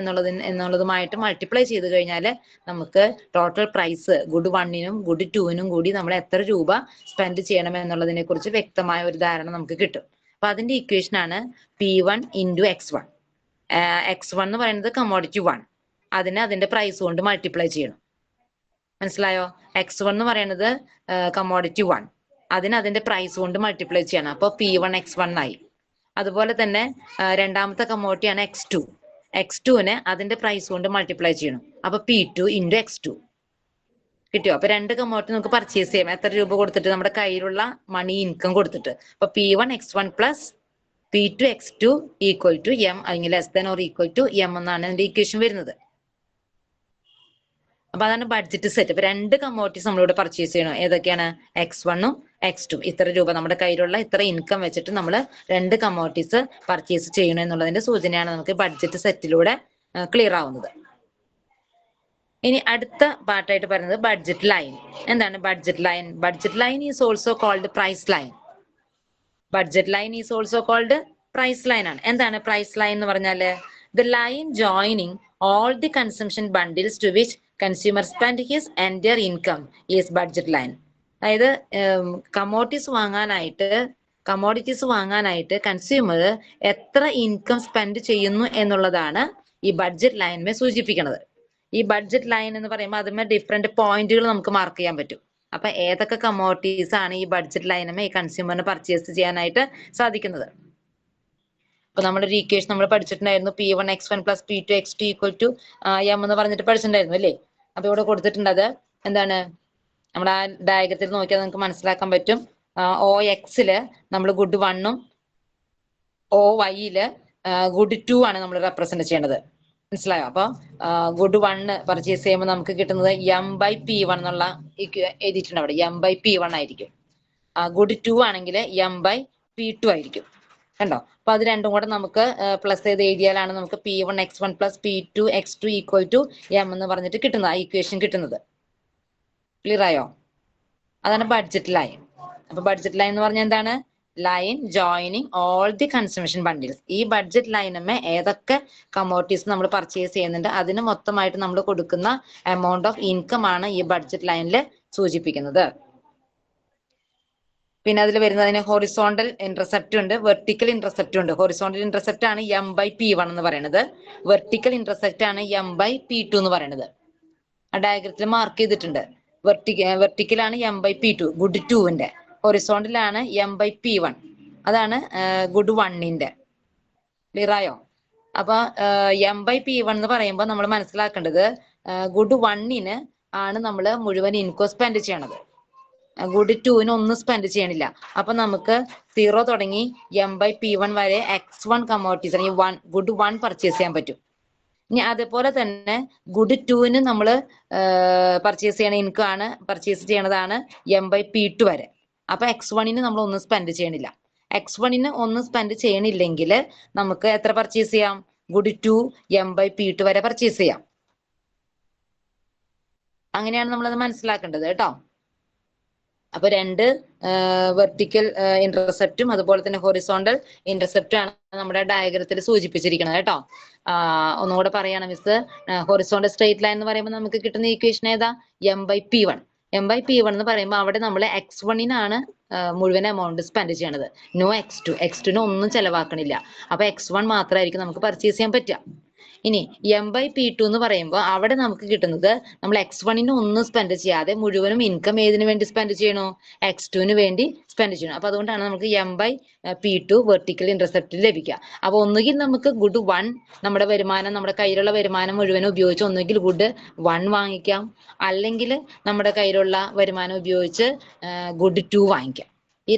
എന്നുള്ളതുമായിട്ട് മൾട്ടിപ്ലൈ ചെയ്ത് കഴിഞ്ഞാൽ നമുക്ക് ടോട്ടൽ പ്രൈസ് ഗുഡ് 1നും ഗുഡ് 2നും കൂടി നമ്മൾ എത്ര രൂപ സ്പെൻഡ് ചെയ്യണം എന്നുള്ളതിനെ കുറിച്ച് വ്യക്തമായ ഒരു ധാരണ നമുക്ക് കിട്ടും. അപ്പൊ അതിന്റെ ഇക്വേഷൻ ആണ് P1 ഇൻറ്റു X1. X1 എന്ന് പറയുന്നത് കമ്മോഡിറ്റി 1, അതിന്റെ പ്രൈസ് കൊണ്ട് മൾട്ടിപ്ലൈ ചെയ്യണം. മനസ്സിലായോ? X1 എന്ന് പറയുന്നത് കമ്മോഡിറ്റി 1, അതിന്റെ പ്രൈസ് കൊണ്ട് മൾട്ടിപ്ലൈ ചെയ്യണം. അപ്പൊ P1 X1 ആയി. അതുപോലെ തന്നെ രണ്ടാമത്തെ കമ്മോഡിറ്റിയാണ് X2. X2ന് അതിന്റെ പ്രൈസ് കൊണ്ട് മൾട്ടിപ്ലൈ ചെയ്യണം. അപ്പൊ P2 ഇൻറ്റു X2. കിട്ടിയോ? അപ്പൊ 2 കമ്മോഡിറ്റി നമുക്ക് പർച്ചേസ് ചെയ്യാം. എത്ര രൂപ കൊടുത്തിട്ട്? നമ്മുടെ കയ്യിലുള്ള മണി ഇൻകം കൊടുത്തിട്ട്. അപ്പൊ P1x1 plus P2x2 equal to M, അല്ലെങ്കിൽ less than or equal to M എന്നാണ് എന്റെ ഇക്വേഷൻ വരുന്നത്. അപ്പൊ അതാണ് ബഡ്ജറ്റ് സെറ്റ്. അപ്പൊ 2 കമ്മോഡിറ്റീസ് നമ്മളിവിടെ പർച്ചേസ് ചെയ്യണം. ഏതൊക്കെയാണ്? X1ഉം X2. ഇത്ര രൂപ നമ്മുടെ കയ്യിലുള്ള ഇത്ര ഇൻകം വെച്ചിട്ട് നമ്മൾ 2 കമ്മോഡിറ്റീസ് പർച്ചേസ് ചെയ്യണം എന്നുള്ളതിന്റെ സൂചനയാണ് നമുക്ക് ബഡ്ജറ്റ് സെറ്റിലൂടെ ക്ലിയർ ആവുന്നത്. ഇനി അടുത്ത പാർട്ടായിട്ട് പറയുന്നത് ബഡ്ജറ്റ് ലൈൻ. എന്താണ് budget line? Budget line is also called price line. Budget line is also called price line ആണ്. എന്താണ് പ്രൈസ് ലൈൻ എന്ന് പറഞ്ഞാല്? The line joining all the consumption bundles to which consumer spend his entire income is budget line. അതായത് commodities വാങ്ങാനായിട്ട് consumer എത്ര income spend ചെയ്യുന്നു എന്നുള്ളതാണ് ഈ ബഡ്ജറ്റ് ലൈനിനെ സൂചിപ്പിക്കുന്നത്. ഈ ബഡ്ജറ്റ് ലൈൻ എന്ന് പറയുമ്പോൾ അതിന്മേൽ ഡിഫറെന്റ് പോയിന്റുകൾ നമുക്ക് മാർക്ക് ചെയ്യാൻ പറ്റും. അപ്പൊ ഏതൊക്കെ കമ്മോഡിറ്റീസ് ആണ് ഈ ബഡ്ജറ്റ് ലൈനുമേ ഈ കൺസ്യൂമറിന് പർച്ചേസ് ചെയ്യാനായിട്ട് സാധിക്കുന്നത്? അപ്പൊ നമ്മുടെ ഒരു ഇക്വേഷൻ നമ്മൾ പഠിച്ചിട്ടുണ്ടായിരുന്നു. P1x1 plus P2x2 equal to M എന്ന് പറഞ്ഞിട്ട് പഠിച്ചിട്ടുണ്ടായിരുന്നു അല്ലേ? അപ്പൊ ഇവിടെ കൊടുത്തിട്ടുണ്ട് അത് എന്താണ്? നമ്മുടെ ആ ഡയഗ്രത്തിൽ നോക്കിയാൽ നമുക്ക് മനസ്സിലാക്കാൻ പറ്റും. OXല് നമ്മൾ ഗുഡ് 1ഉം OYല് ഗുഡ് 2 ആണ് നമ്മൾ റെപ്രസെന്റ് ചെയ്യേണ്ടത്. മനസ്സിലായോ? അപ്പൊ ഗുഡ് 1 പർച്ചേസ് ചെയ്യുമ്പോൾ നമുക്ക് കിട്ടുന്നത് M/P1 എന്നുള്ള എഴുതിയിട്ടുണ്ട് അവിടെ. M/P1 ആയിരിക്കും. ഗുഡ് 2 ആണെങ്കിൽ M/P2 ആയിരിക്കും. കണ്ടോ? അപ്പൊ അത് രണ്ടും കൂടെ നമുക്ക് പ്ലസ് ചെയ്ത് എഴുതിയാലാണ് നമുക്ക് P1x1 plus P2x2 equal to M എന്ന് പറഞ്ഞിട്ട് കിട്ടുന്നത്, ആ ഇക്വേഷൻ കിട്ടുന്നത്. ക്ലിയർ ആയോ? അതാണ് ബഡ്ജറ്റ് ലൈൻ. അപ്പൊ ബഡ്ജറ്റ് ലൈൻ എന്ന് പറഞ്ഞാൽ എന്താണ്? Line joining all the consumption bundles. ഈ ബഡ്ജറ്റ് ലൈനുമേ ഏതൊക്കെ കമ്മോഡിറ്റീസ് നമ്മൾ പർച്ചേസ് ചെയ്യുന്നുണ്ട് അതിന് മൊത്തമായിട്ട് നമ്മൾ കൊടുക്കുന്ന എമൗണ്ട് ഓഫ് ഇൻകം ആണ് ഈ ബഡ്ജറ്റ് ലൈനിൽ സൂചിപ്പിക്കുന്നത്. പിന്നെ അതിൽ വരുന്നതിന് ഹൊറിസോണ്ടൽ ഇന്റർസെപ്റ്റ് ഉണ്ട്, വെർട്ടിക്കൽ ഇന്റർസെപ്റ്റ് ഉണ്ട്. ഹൊറിസോണ്ടൽ ഇന്റർസെപ്റ്റ് ആണ് M/P1 എന്ന് പറയുന്നത്. വെർട്ടിക്കൽ ഇന്റർസെപ്റ്റ് ആണ് M/P2 എന്ന് പറയുന്നത്. ആ ഡയഗ്രത്തിൽ മാർക്ക് ചെയ്തിട്ടുണ്ട്. വെർട്ടിക്കൽ ആണ് M/P2 ഗുഡ് 2ന്റെ, ഹൊറിസോണ്ടൽ ആണ് M/P1 അതാണ് ഗുഡ് 1ന്റെ. ക്ലിയർ ആയോ? അപ്പൊ M/P1 എന്ന് പറയുമ്പോൾ നമ്മൾ മനസ്സിലാക്കേണ്ടത് ഗുഡ് 1ന് ആണ് നമ്മൾ മുഴുവൻ ഇൻകം സ്പെൻഡ് ചെയ്യണത്. ഗുഡ് 2ന് ഒന്നും സ്പെൻഡ് ചെയ്യണില്ല. അപ്പൊ നമുക്ക് 0 തുടങ്ങി M/P1 വരെ X1 കമ്മോഡിറ്റീസ് അല്ലെങ്കിൽ ഗുഡ് 1 പർച്ചേസ് ചെയ്യാൻ പറ്റും. ഇനി അതുപോലെ തന്നെ ഗുഡ് 2ന് നമ്മൾ പർച്ചേസ് ചെയ്യണ ഇൻകം ആണ് പർച്ചേസ് ചെയ്യണതാണ് M/P2 വരെ. അപ്പൊ X1ന് നമ്മൾ ഒന്നും സ്പെൻഡ് ചെയ്യണില്ല. X1ന് ഒന്നും സ്പെൻഡ് ചെയ്യണില്ലെങ്കിൽ നമുക്ക് എത്ര പർച്ചേസ് ചെയ്യാം? ഗുഡ് 2 M/P2 വരെ പർച്ചേസ് ചെയ്യാം. അങ്ങനെയാണ് നമ്മളത് മനസ്സിലാക്കേണ്ടത് കേട്ടോ. അപ്പൊ 2 വെർട്ടിക്കൽ ഇന്റർസെപ്റ്റും അതുപോലെ തന്നെ ഹൊറിസോണ്ടൽ ഇന്റർസെപ്റ്റും ആണ് നമ്മുടെ ഡയഗ്രത്തിൽ സൂചിപ്പിച്ചിരിക്കുന്നത് കേട്ടോ. ഒന്നുകൂടെ പറയാണ് മിസ്. ഹൊറിസോണ്ടൽ സ്ട്രെയിറ്റ് ലൈൻ എന്ന് പറയുമ്പോൾ നമുക്ക് കിട്ടുന്ന ഇക്വേഷൻ ഏതാ? M/P1. M/P1 എന്ന് പറയുമ്പോൾ അവിടെ നമ്മൾ X1നാണ് മുഴുവൻ എമൗണ്ട് സ്പെൻഡ് ചെയ്യണത്. നോ X2ന് ഒന്നും ചെലവാക്കണില്ല. അപ്പൊ X1 മാത്രമായിരിക്കും നമുക്ക് പർച്ചേസ് ചെയ്യാൻ പറ്റുക. ഇനി M/P2 എന്ന് പറയുമ്പോൾ അവിടെ നമുക്ക് കിട്ടുന്നത് നമ്മൾ X1ന് ഒന്നും സ്പെൻഡ് ചെയ്യാതെ മുഴുവനും ഇൻകം ഏതിനു വേണ്ടി സ്പെൻഡ് ചെയ്യണോ? X2ന് വേണ്ടി സ്പെൻഡ് ചെയ്യണം. അപ്പൊ അതുകൊണ്ടാണ് നമുക്ക് M/P2 വെർട്ടിക്കൽ ഇന്റർസെപ്റ്റ് ലഭിക്കുക. അപ്പൊ ഒന്നുകിൽ നമുക്ക് ഗുഡ് 1 നമ്മുടെ വരുമാനം, നമ്മുടെ കയ്യിലുള്ള വരുമാനം മുഴുവനും ഉപയോഗിച്ച് ഒന്നുകിൽ ഗുഡ് 1 വാങ്ങിക്കാം, അല്ലെങ്കിൽ നമ്മുടെ കയ്യിലുള്ള വരുമാനം ഉപയോഗിച്ച് ഗുഡ് 2 വാങ്ങിക്കാം. ഈ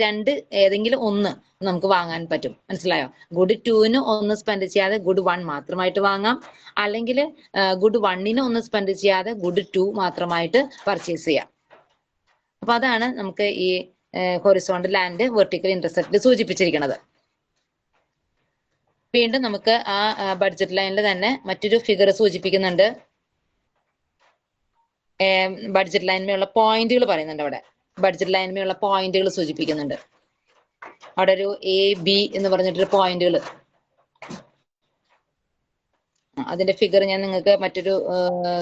ഏതെങ്കിലും ഒന്ന് നമുക്ക് വാങ്ങാൻ പറ്റും. മനസ്സിലായോ? ഗുഡ് 2ന് ഒന്ന് സ്പെൻഡ് ചെയ്യാതെ ഗുഡ് 1 മാത്രമായിട്ട് വാങ്ങാം, അല്ലെങ്കിൽ ഗുഡ് 1ന് ഒന്ന് സ്പെൻഡ് ചെയ്യാതെ ഗുഡ് 2 മാത്രമായിട്ട് പർച്ചേസ് ചെയ്യാം. അപ്പൊ അതാണ് നമുക്ക് ഈ ഹൊറിസോണ്ടൽ ആൻഡ് വെർട്ടിക്കൽ ഇന്റർസെപ്റ്റ് സൂചിപ്പിച്ചിരിക്കുന്നത്. വീണ്ടും നമുക്ക് ആ ബഡ്ജറ്റ് ലൈനിൽ തന്നെ മറ്റൊരു ഫിഗർ സൂചിപ്പിക്കുന്നുണ്ട്. ബഡ്ജറ്റ് ലൈനിലുള്ള പോയിന്റുകൾ പറയുന്നുണ്ട് അവിടെ. ബഡ്ജറ്റ് ലൈനിലുള്ള പോയിന്റുകൾ സൂചിപ്പിക്കുന്നുണ്ട്. അവിടെ ഒരു AB എന്ന് പറഞ്ഞിട്ടൊരു പോയിന്റുകൾ, അതിന്റെ ഫിഗർ ഞാൻ നിങ്ങൾക്ക് മറ്റൊരു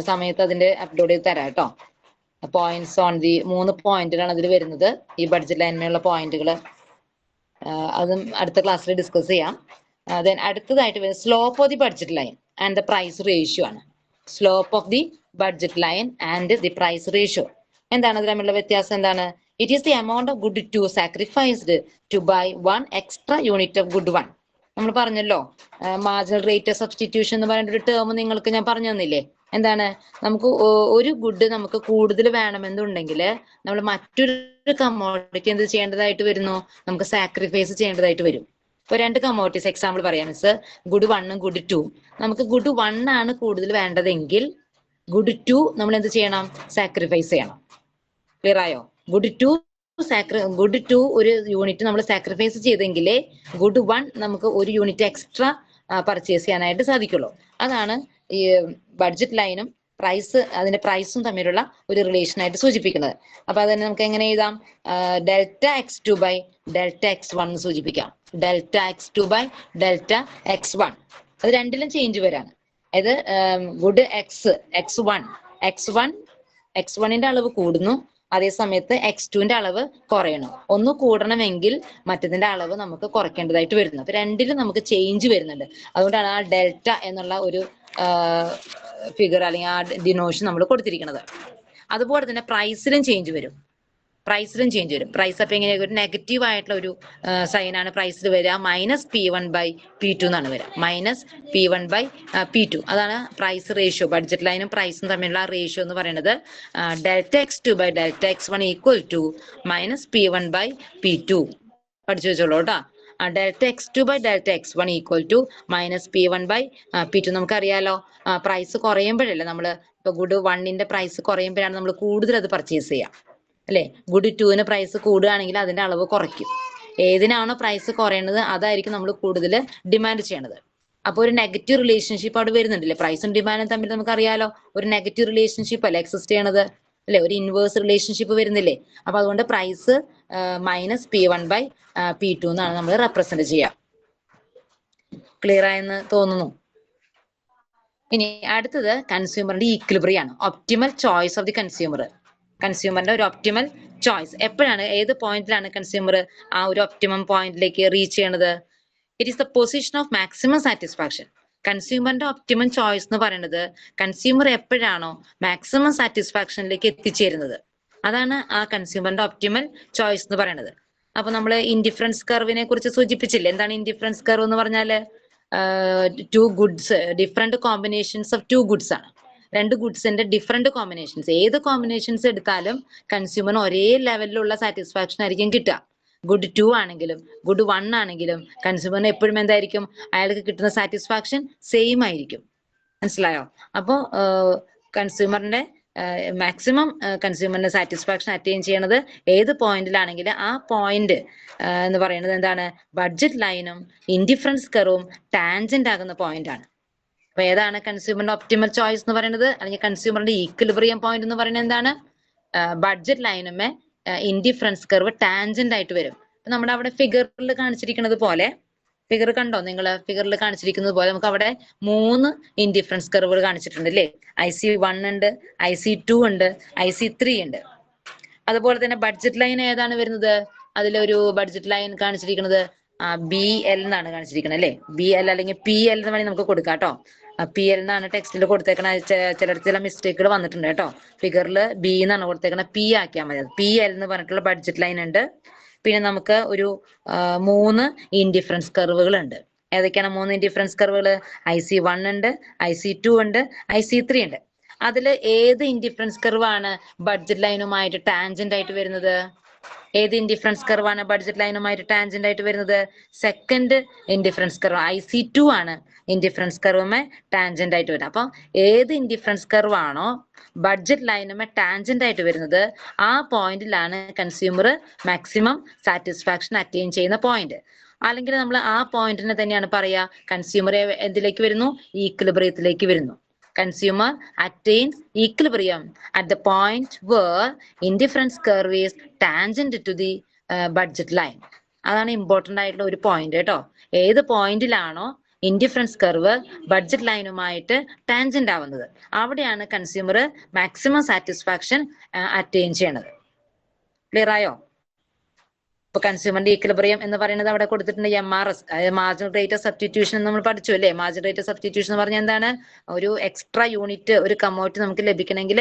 സമയത്ത് അതിന്റെ അപ്ലോഡ് ചെയ്ത് തരാം കേട്ടോ. പോയിന്റ്സ് ഓൺ ദി 3 പോയിന്റുകളാണ് അതിൽ വരുന്നത്, ഈ ബഡ്ജറ്റ് ലൈനിലുള്ള പോയിന്റുകൾ. അതും അടുത്ത ക്ലാസ്സിൽ ഡിസ്കസ് ചെയ്യാം. ദെൻ അടുത്തതായിട്ട് വരുന്നത് slope of the budget line and the price ratio ആണ്. Slope of the budget line and the price ratio എന്താണ്? അത് തമ്മിലുള്ള വ്യത്യാസം എന്താണ്? It is the amount of good 2 sacrificed to buy 1 extra unit of good 1. നമ്മൾ പറഞ്ഞല്ലോ marginal rate substitution എന്ന് പറയുന്ന ഒരു ടേം നിങ്ങൾക്ക് ഞാൻ പറഞ്ഞു തന്നില്ലേ? എന്താണ് നമുക്ക് ഒരു ഗുഡ് നമുക്ക് കൂടുതൽ വേണമെന്നുണ്ടെങ്കിൽ നമ്മൾ മറ്റൊരു കമ്മോഡിറ്റി എന്ത് ചെയ്യേണ്ടതായിട്ട് വരുന്നു, നമുക്ക് സാക്രിഫൈസ് ചെയ്യേണ്ടതായിട്ട് വരും. ഇപ്പൊ രണ്ട് കമ്മോഡിറ്റീസ് എക്സാമ്പിൾ പറയാം മിസ്, ഗുഡ് 1ഉം ഗുഡ് 2. നമുക്ക് ഗുഡ് 1 ആണ് കൂടുതൽ വേണ്ടതെങ്കിൽ ഗുഡ് 2 നമ്മൾ എന്ത് ചെയ്യണം, സാക്രിഫൈസ് ചെയ്യണം. ക്ലിയർ ആയോ? ഗുഡ് 2 ഒരു യൂണിറ്റ് നമ്മൾ സാക്രിഫൈസ് ചെയ്തെങ്കിലേ ഗുഡ് 1 നമുക്ക് ഒരു യൂണിറ്റ് എക്സ്ട്രാ പർച്ചേസ് ചെയ്യാനായിട്ട് സാധിക്കുള്ളൂ. അതാണ് ഈ ബഡ്ജറ്റ് ലൈനും അതിന്റെ പ്രൈസും തമ്മിലുള്ള ഒരു റിലേഷൻ ആയിട്ട് സൂചിപ്പിക്കുന്നത്. അപ്പൊ അതിനെ നമുക്ക് എങ്ങനെ എഴുതാം, delta x2 by delta x1 എന്ന് സൂചിപ്പിക്കാം. Delta x2 by delta x1, അത് രണ്ടിലും ചേഞ്ച് വരാണ്. അതായത് ഗുഡ് x1ന്റെ അളവ് കൂടുന്നു, അതേ സമയത്ത് x2ന്റെ അളവ് കുറയണം. ഒന്ന് കൂടണമെങ്കിൽ മറ്റതിന്റെ അളവ് നമുക്ക് കുറയ്ക്കേണ്ടതായിട്ട് വരുന്നു. അപ്പൊ രണ്ടിലും നമുക്ക് ചേഞ്ച് വരുന്നുണ്ട്. അതുകൊണ്ടാണ് ആ ഡെൽറ്റ എന്നുള്ള ഒരു ഫിഗർ അല്ലെങ്കിൽ ആ ഡിനോഷൻ നമ്മൾ കൊടുത്തിരിക്കുന്നത്. അതുപോലെ തന്നെ പ്രൈസിലും ചേഞ്ച് വരും. പ്രൈസ് അപ്പൊ എങ്ങനെയാ, ഒരു നെഗറ്റീവ് ആയിട്ടുള്ള ഒരു സൈനാണ് പ്രൈസിൽ വരിക. -P1 ബൈ P2 എന്നാണ് വരിക. -P1 ബൈ P2 അതാണ് പ്രൈസ് റേഷ്യോ. ബഡ്ജറ്റ് ലൈനും പ്രൈസും തമ്മിലുള്ള റേഷ്യോ എന്ന് പറയുന്നത് delta x2 by delta x1 equal to -P1 by P2. പഠിച്ചു വെച്ചോളൂ കേട്ടോ. Delta x2 by delta x1 equal to -P1 by P2. നമുക്കറിയാലോ, പ്രൈസ് കുറയുമ്പോഴല്ലേ നമ്മള്, ഇപ്പൊ ഗുഡ് 1ന്റെ പ്രൈസ് കുറയുമ്പോഴാണ് നമ്മൾ കൂടുതൽ അത് പർച്ചേസ് ചെയ്യാം അല്ലെ. ഗുഡ് 2ന് പ്രൈസ് കൂടുകയാണെങ്കിൽ അതിന്റെ അളവ് കുറയ്ക്കും. ഏതിനാണോ പ്രൈസ് കുറയുന്നത് അതായിരിക്കും നമ്മൾ കൂടുതൽ ഡിമാൻഡ് ചെയ്യണത്. അപ്പൊ ഒരു നെഗറ്റീവ് റിലേഷൻഷിപ്പ് അവിടെ വരുന്നുണ്ടല്ലേ, പ്രൈസും ഡിമാൻഡും തമ്മിൽ നമുക്കറിയാലോ ഒരു നെഗറ്റീവ് റിലേഷൻഷിപ്പ് അല്ലെ എക്സിസ്റ്റ് ചെയ്യണത് അല്ലെ, ഒരു ഇൻവേഴ്സ് റിലേഷൻഷിപ്പ് വരുന്നില്ലേ. അപ്പൊ അതുകൊണ്ട് പ്രൈസ് -P1 ബൈ P2 എന്നാണ് നമ്മൾ റെപ്രസെന്റ് ചെയ്യുക. ക്ലിയർ ആയെന്ന് തോന്നുന്നു. ഇനി അടുത്തത് കൺസ്യൂമറിന്റെ ഈക്വിലിബ്രിയം ആണ്, ഒപ്റ്റിമൽ ചോയ്സ് ഓഫ് ദി കൺസ്യൂമറിന്റെ ഒരു ഒപ്റ്റിമൽ ചോയ്സ്. എപ്പോഴാണ്, ഏത് പോയിന്റിലാണ് കൺസ്യൂമർ ആ ഒരു ഒപ്റ്റിമം പോയിന്റിലേക്ക് റീച്ച് ചെയ്യണത്? It is the position of maximum satisfaction. കൺസ്യൂമറിന്റെ ഒപ്റ്റിമം ചോയ്സ് എന്ന് പറയുന്നത് കൺസ്യൂമർ എപ്പോഴാണോ മാക്സിമം സാറ്റിസ്ഫാക്ഷനിലേക്ക് എത്തിച്ചേരുന്നത്, അതാണ് ആ കൺസ്യൂമറിന്റെ ഒപ്റ്റിമൽ ചോയ്സ് എന്ന് പറയുന്നത്. അപ്പൊ നമ്മൾ ഇൻഡിഫറൻസ് കർവിനെ കുറിച്ച് സൂചിപ്പിച്ചില്ലേ. എന്താണ് ഇൻഡിഫറൻസ് കർവ് എന്ന് പറഞ്ഞാല്, two goods, different combinations of two goods ആണ്. രണ്ട് ഗുഡ്സിന്റെ ഡിഫറെന്റ് കോമ്പിനേഷൻസ്, ഏത് കോമ്പിനേഷൻസ് എടുത്താലും കൺസ്യൂമറിന് ഒരേ ലെവലിലുള്ള സാറ്റിസ്ഫാക്ഷൻ ആയിരിക്കും കിട്ടുക. ഗുഡ് 2 ആണെങ്കിലും ഗുഡ് 1 ആണെങ്കിലും കൺസ്യൂമറിന് എപ്പോഴും എന്തായിരിക്കും, അയാൾക്ക് കിട്ടുന്ന സാറ്റിസ്ഫാക്ഷൻ സെയിം ആയിരിക്കും. മനസ്സിലായോ? അപ്പോ കൺസ്യൂമറിന്റെ മാക്സിമം കൺസ്യൂമറിന്റെ സാറ്റിസ്ഫാക്ഷൻ അറ്റൈൻ ചെയ്യണത് ഏത് പോയിന്റിലാണെങ്കിലും ആ പോയിന്റ് എന്ന് പറയുന്നത് എന്താണ്, ബഡ്ജറ്റ് ലൈനും ഇൻഡിഫറൻസ് കർവും ടാൻജന്റ് ആകുന്ന പോയിന്റ് ആണ്. അപ്പൊ ഏതാണ് കൺസ്യൂമറിന്റെ ഒപ്റ്റിമൽ ചോയ്സ് എന്ന് പറയുന്നത്, അല്ലെങ്കിൽ കൺസ്യൂമറിന്റെ ഈക്വിലിബ്രിയം പോയിന്റ് എന്ന് പറയുന്നത് എന്താണ്, ബഡ്ജറ്റ് ലൈനുമേ ഇൻഡിഫറൻസ് കർവ് ടാൻജന്റ് ആയിട്ട് വരും. നമ്മുടെ അവിടെ ഫിഗറിൽ കാണിച്ചിരിക്കുന്നത് പോലെ, ഫിഗർ കണ്ടോ നിങ്ങൾ, ഫിഗറിൽ കാണിച്ചിരിക്കുന്നത് പോലെ നമുക്ക് അവിടെ 3 ഇൻഡിഫറൻസ് കർവുകൾ കാണിച്ചിട്ടുണ്ട് അല്ലേ. IC1 ഉണ്ട്, IC2 ഉണ്ട്, IC3 ഉണ്ട്. അതുപോലെ തന്നെ ബഡ്ജറ്റ് ലൈൻ ഏതാണ് വരുന്നത്, അതിലൊരു ബഡ്ജറ്റ് ലൈൻ കാണിച്ചിരിക്കുന്നത് BL എന്നാണ് കാണിച്ചിരിക്കുന്നത് അല്ലെ. BL അല്ലെങ്കിൽ PL എന്ന് വേണമെങ്കിൽ നമുക്ക് കൊടുക്കാം കേട്ടോ. PL എന്നാണ് ടെക്സ്റ്റിൽ കൊടുത്തേക്കണ. ചില മിസ്റ്റേക്കുകൾ വന്നിട്ടുണ്ട് കേട്ടോ. ഫിഗറിൽ B എന്നാണ് കൊടുത്തേക്കണ, P ആക്കിയാൽ മതി. PL എന്ന് പറഞ്ഞിട്ടുള്ള ബഡ്ജറ്റ് ലൈൻ ഉണ്ട്. പിന്നെ നമുക്ക് ഒരു 3 ഇൻഡിഫറൻസ് കർവുകൾ ഉണ്ട്. ഏതൊക്കെയാണ് 3 ഇൻഡിഫറൻസ് കർവുകൾ? IC1 ഉണ്ട്, IC2 ഉണ്ട്, IC3 ഉണ്ട്. അതിൽ ഏത് ഇൻഡിഫറൻസ് കർവാണ് ബഡ്ജറ്റ് ലൈനുമായിട്ട് ടാൻജന്റ് ആയിട്ട് വരുന്നത്? ഏത് ഇൻഡിഫറൻസ് കർവാണ് ബഡ്ജറ്റ് ലൈനുമായിട്ട് ടാൻജന്റ് ആയിട്ട് വരുന്നത്? സെക്കൻഡ് ഇൻഡിഫറൻസ് കർവ് IC2 ആണ് ഇൻഡിഫറൻസ് കർവുമേ ടാൻജന്റ് ആയിട്ട് വരുന്നത്. അപ്പൊ ഏത് ഇൻഡിഫറൻസ് കർവ് ആണോ ബഡ്ജറ്റ് ലൈനുമേ ടാൻജന്റ് ആയിട്ട് വരുന്നത്, ആ പോയിന്റിലാണ് കൺസ്യൂമർ മാക്സിമം സാറ്റിസ്ഫാക്ഷൻ അറ്റൈൻ ചെയ്യുന്ന പോയിന്റ്. അല്ലെങ്കിൽ നമ്മൾ ആ പോയിന്റിനെ തന്നെയാണ് പറയാ കൺസ്യൂമർ എന്തിലേക്ക് വരുന്നു, ഈക്വിലിബ്രിയത്തിലേക്ക് വരുന്നു. Consumer attains equilibrium at the point where indifference curve is tangent to the budget line. അതാണ് ഇമ്പോർട്ടന്റ് ആയിട്ടുള്ള ഒരു പോയിന്റ് കേട്ടോ. ഏത് പോയിന്റിലാണോ ഇൻഡിഫറൻസ് കർവ് ബഡ്ജറ്റ് ലൈനുമായിട്ട് ടാൻജന്റ് ആവുന്നത്, അവിടെയാണ് കൺസ്യൂമർ മാക്സിമം സാറ്റിസ്ഫാക്ഷൻ അറ്റൈൻ ചെയ്യണത്. ക്ലിയർ ആയോ? ഇപ്പൊ കൺസ്യൂമറിന്റെ ഈക്വിലിബ്രിയം എന്ന് പറയുന്നത് അവിടെ കൊടുത്തിട്ടുണ്ട് MRS, അതായത് മാർജിനൽ റേറ്റ് ഓഫ് സബ്സ്റ്റിറ്റ്യൂഷൻ നമ്മൾ പഠിച്ചു അല്ലേ. മാർജിനൽ റേറ്റ് ഓഫ് സബ്സ്റ്റിറ്റ്യൂഷൻ എന്ന് പറഞ്ഞാൽ എന്താണ്? ഒരു എക്സ്ട്രാ യൂണിറ്റ് ഒരു കമ്മോഡിറ്റി നമുക്ക് ലഭിക്കണമെങ്കിൽ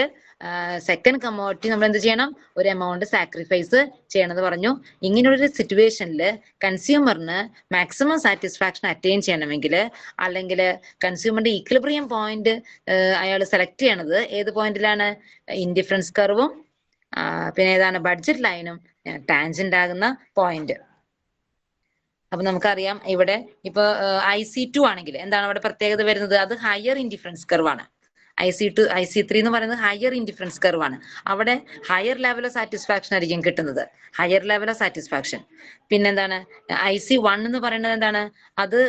സെക്കൻഡ് കമ്മോഡിറ്റി നമ്മൾ എന്ത് ചെയ്യണം? ഒരു എമൗണ്ട് സാക്രിഫൈസ് ചെയ്യണമെന്ന് പറഞ്ഞു. ഇങ്ങനെയൊരു സിറ്റുവേഷനിൽ കൺസ്യൂമറിന് മാക്സിമം സാറ്റിസ്ഫാക്ഷൻ അറ്റൈൻ ചെയ്യണമെങ്കിൽ, അല്ലെങ്കിൽ കൺസ്യൂമറിന്റെ ഈക്വിലിബ്രിയം പോയിന്റ് അയാൾ സെലക്ട് ചെയ്യണത് ഏത് പോയിന്റിലാണ്? ഇൻഡിഫറൻസ് കർവും പിന്നെ ഏതാണ്? ബഡ്ജറ്റ് ലൈനും ടാൻജന്റ് ആകുന്ന പോയിന്റ്. അപ്പൊ നമുക്കറിയാം ഇവിടെ ഇപ്പൊ IC2 ആണെങ്കിൽ എന്താണ് അവിടെ പ്രത്യേകത വരുന്നത്? അത് ഹയർ ഇൻഡിഫറൻസ് കർവ് ആണ്. IC2 IC3 എന്ന് പറയുന്നത് ഹയർ ഇൻഡിഫറൻസ് കർവ് ആണ്. അവിടെ ഹയർ ലെവൽ ഓഫ് സാറ്റിസ്ഫാക്ഷൻ ആയിരിക്കും കിട്ടുന്നത്, ഹയർ ലെവൽ ഓഫ് സാറ്റിസ്ഫാക്ഷൻ. പിന്നെന്താണ്? IC1 എന്ന് പറയുന്നത് എന്താണ്? അത്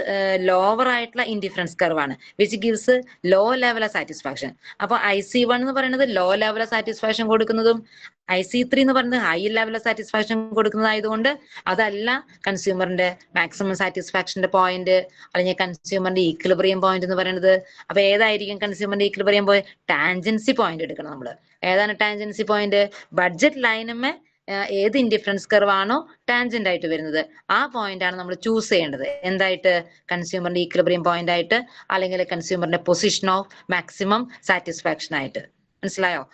ലോവർ ആയിട്ടുള്ള ഇൻഡിഫറൻസ് കർവ് ആണ്, which gives low level of satisfaction. അപ്പൊ IC1 എന്ന് പറയുന്നത് ലോ ലെവൽ ഓഫ് സാറ്റിസ്ഫാക്ഷൻ കൊടുക്കുന്നതും IC3 എന്ന് പറയുന്നത് ഹൈ ലെവൽ ഓഫ് സാറ്റിസ്ഫാക്ഷൻ കൊടുക്കുന്നതായതുകൊണ്ട് അതല്ല കൺസ്യൂമറിന്റെ മാക്സിമം സാറ്റിസ്ഫാക്ഷന്റെ പോയിന്റ് അല്ലെങ്കിൽ കൺസ്യൂമറിന്റെ ഈക്വിലിബ്രിയം പോയിന്റ് എന്ന് പറയുന്നത്. അപ്പൊ ഏതായിരിക്കും കൺസ്യൂമറിന്റെ ഈക്വിലിബ്രിയം പോയിന്റ്? ടാൻജൻസി പോയിന്റ് എടുക്കണം നമ്മൾ. ഏതാണ് ടാൻജൻസി പോയിന്റ്? ബഡ്ജറ്റ് ലൈനുമേ ഏത് ഇൻഡിഫറൻസ് കർവ് ആണോ ടാൻജന്റ് ആയിട്ട് വരുന്നത് ആ പോയിന്റ് ആണ് നമ്മൾ ചൂസ് ചെയ്യേണ്ടത്. എന്തായിട്ട്? കൺസ്യൂമറിന്റെ ഈക്വിലിബ്രിയം പോയിന്റ് ആയിട്ട്, അല്ലെങ്കിൽ കൺസ്യൂമറിന്റെ പൊസിഷൻ ഓഫ് മാക്സിമം സാറ്റിസ്ഫാക്ഷൻ ആയിട്ട്. മനസ്സിലായോ?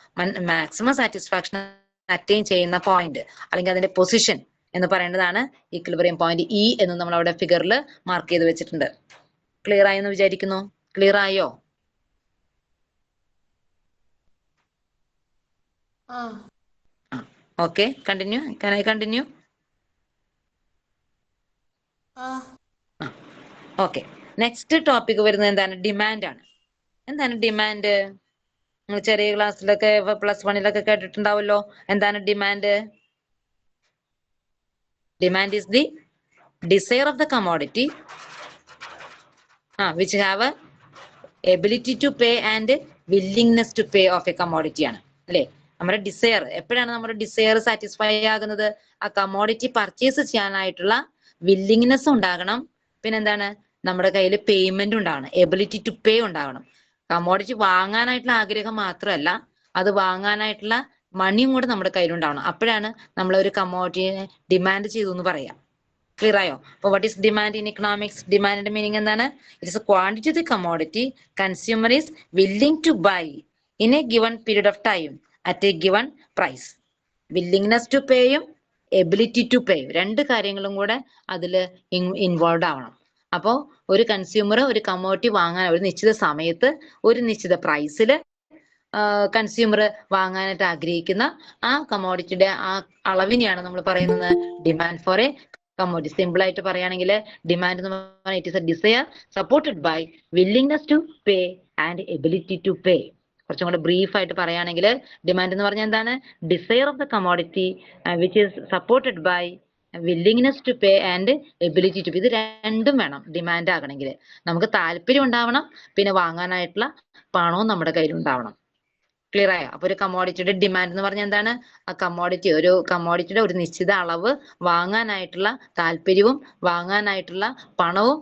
മാക്സിമം സാറ്റിസ്ഫാക്ഷൻ അറ്റൈൻ ചെയ്യുന്ന പോയിന്റ് അല്ലെങ്കിൽ അതിന്റെ പൊസിഷൻ എന്ന് പറയുന്നതാണ് ഈക്വിലിബ്രിയം പോയിന്റ് E എന്ന് നമ്മൾ അവിടെ ഫിഗറിൽ മാർക്ക് ചെയ്ത് വെച്ചിട്ടുണ്ട്. ക്ലിയർ ആയെന്ന് വിചാരിക്കുന്നു. ക്ലിയർ ആയോ? Okay, continue. Can I continue? Okay, next topic വരുന്നത് എന്താണ്? ഡിമാൻഡ് ആണ്. എന്താണ് ഡിമാൻഡ്? നിങ്ങൾ ചെറിയ ക്ലാസ്സിലൊക്കെ +1 കേട്ടിട്ടുണ്ടാവല്ലോ. എന്താണ് demand? Demand is the desire of the commodity which have a ability to pay and willingness to pay of a commodity ആണ് അല്ലേ. നമ്മുടെ ഡിസയർ എപ്പോഴാണ് നമ്മുടെ ഡിസയർ സാറ്റിസ്ഫൈ ആകുന്നത്? ആ കമോഡിറ്റി പർച്ചേസ് ചെയ്യാനായിട്ടുള്ള വില്ലിങ്നെസ് ഉണ്ടാകണം. പിന്നെന്താണ്? നമ്മുടെ കയ്യിൽ പേയ്മെന്റ് ഉണ്ടാകണം, എബിലിറ്റി ടു പേ ഉണ്ടാകണം. കമോഡിറ്റി വാങ്ങാനായിട്ടുള്ള ആഗ്രഹം മാത്രമല്ല, അത് വാങ്ങാനായിട്ടുള്ള മണിയും കൂടെ നമ്മുടെ കയ്യിലുണ്ടാവണം. അപ്പോഴാണ് നമ്മൾ ഒരു കമോഡിറ്റിയെ ഡിമാൻഡ് ചെയ്തു എന്ന് പറയാം. ക്ലിയർ ആയോ? അപ്പൊ what is demand in economics? ഡിമാൻഡിന്റെ മീനിങ് എന്താണ്? It is a quantity of the commodity consumer is willing to buy in a given period of time at a given price. Willingness to പേയും ability to pay, രണ്ട് കാര്യങ്ങളും കൂടെ അതിൽ involve ആവണം. അപ്പോൾ ഒരു കൺസ്യൂമർ ഒരു കമോഡിറ്റി വാങ്ങാൻ ഒരു നിശ്ചിത സമയത്ത് ഒരു നിശ്ചിത പ്രൈസിൽ കൺസ്യൂമർ വാങ്ങാനായിട്ട് ആഗ്രഹിക്കുന്ന ആ കമോഡിറ്റിയുടെ ആ അളവിനെയാണ് നമ്മൾ പറയുന്നത് demand for a commodity. Simple ആയിട്ട് പറയുകയാണെങ്കിൽ ഡിമാൻഡ് എന്ന് പറഞ്ഞാൽ it is a desire supported by willingness to pay and ability to pay. കുറച്ചും കൂടെ ബ്രീഫ് ആയിട്ട് പറയുകയാണെങ്കിൽ ഡിമാൻഡ് എന്ന് പറഞ്ഞാൽ എന്താണ്? Desire of the commodity which is supported by willingness to pay and ability to pay. ഇത് രണ്ടും വേണം ഡിമാൻഡ് ആകണമെങ്കിൽ. നമുക്ക് താല്പര്യം ഉണ്ടാവണം, പിന്നെ വാങ്ങാനായിട്ടുള്ള പണവും നമ്മുടെ കയ്യിൽ ഉണ്ടാവണം. ക്ലിയർ ആയോ? അപ്പൊ ഒരു കമോഡിറ്റിയുടെ ഡിമാൻഡ് എന്ന് പറഞ്ഞാൽ എന്താണ്? ആ ഒരു കമോഡിറ്റിയുടെ ഒരു നിശ്ചിത അളവ് വാങ്ങാനായിട്ടുള്ള താല്പര്യവും വാങ്ങാനായിട്ടുള്ള പണവും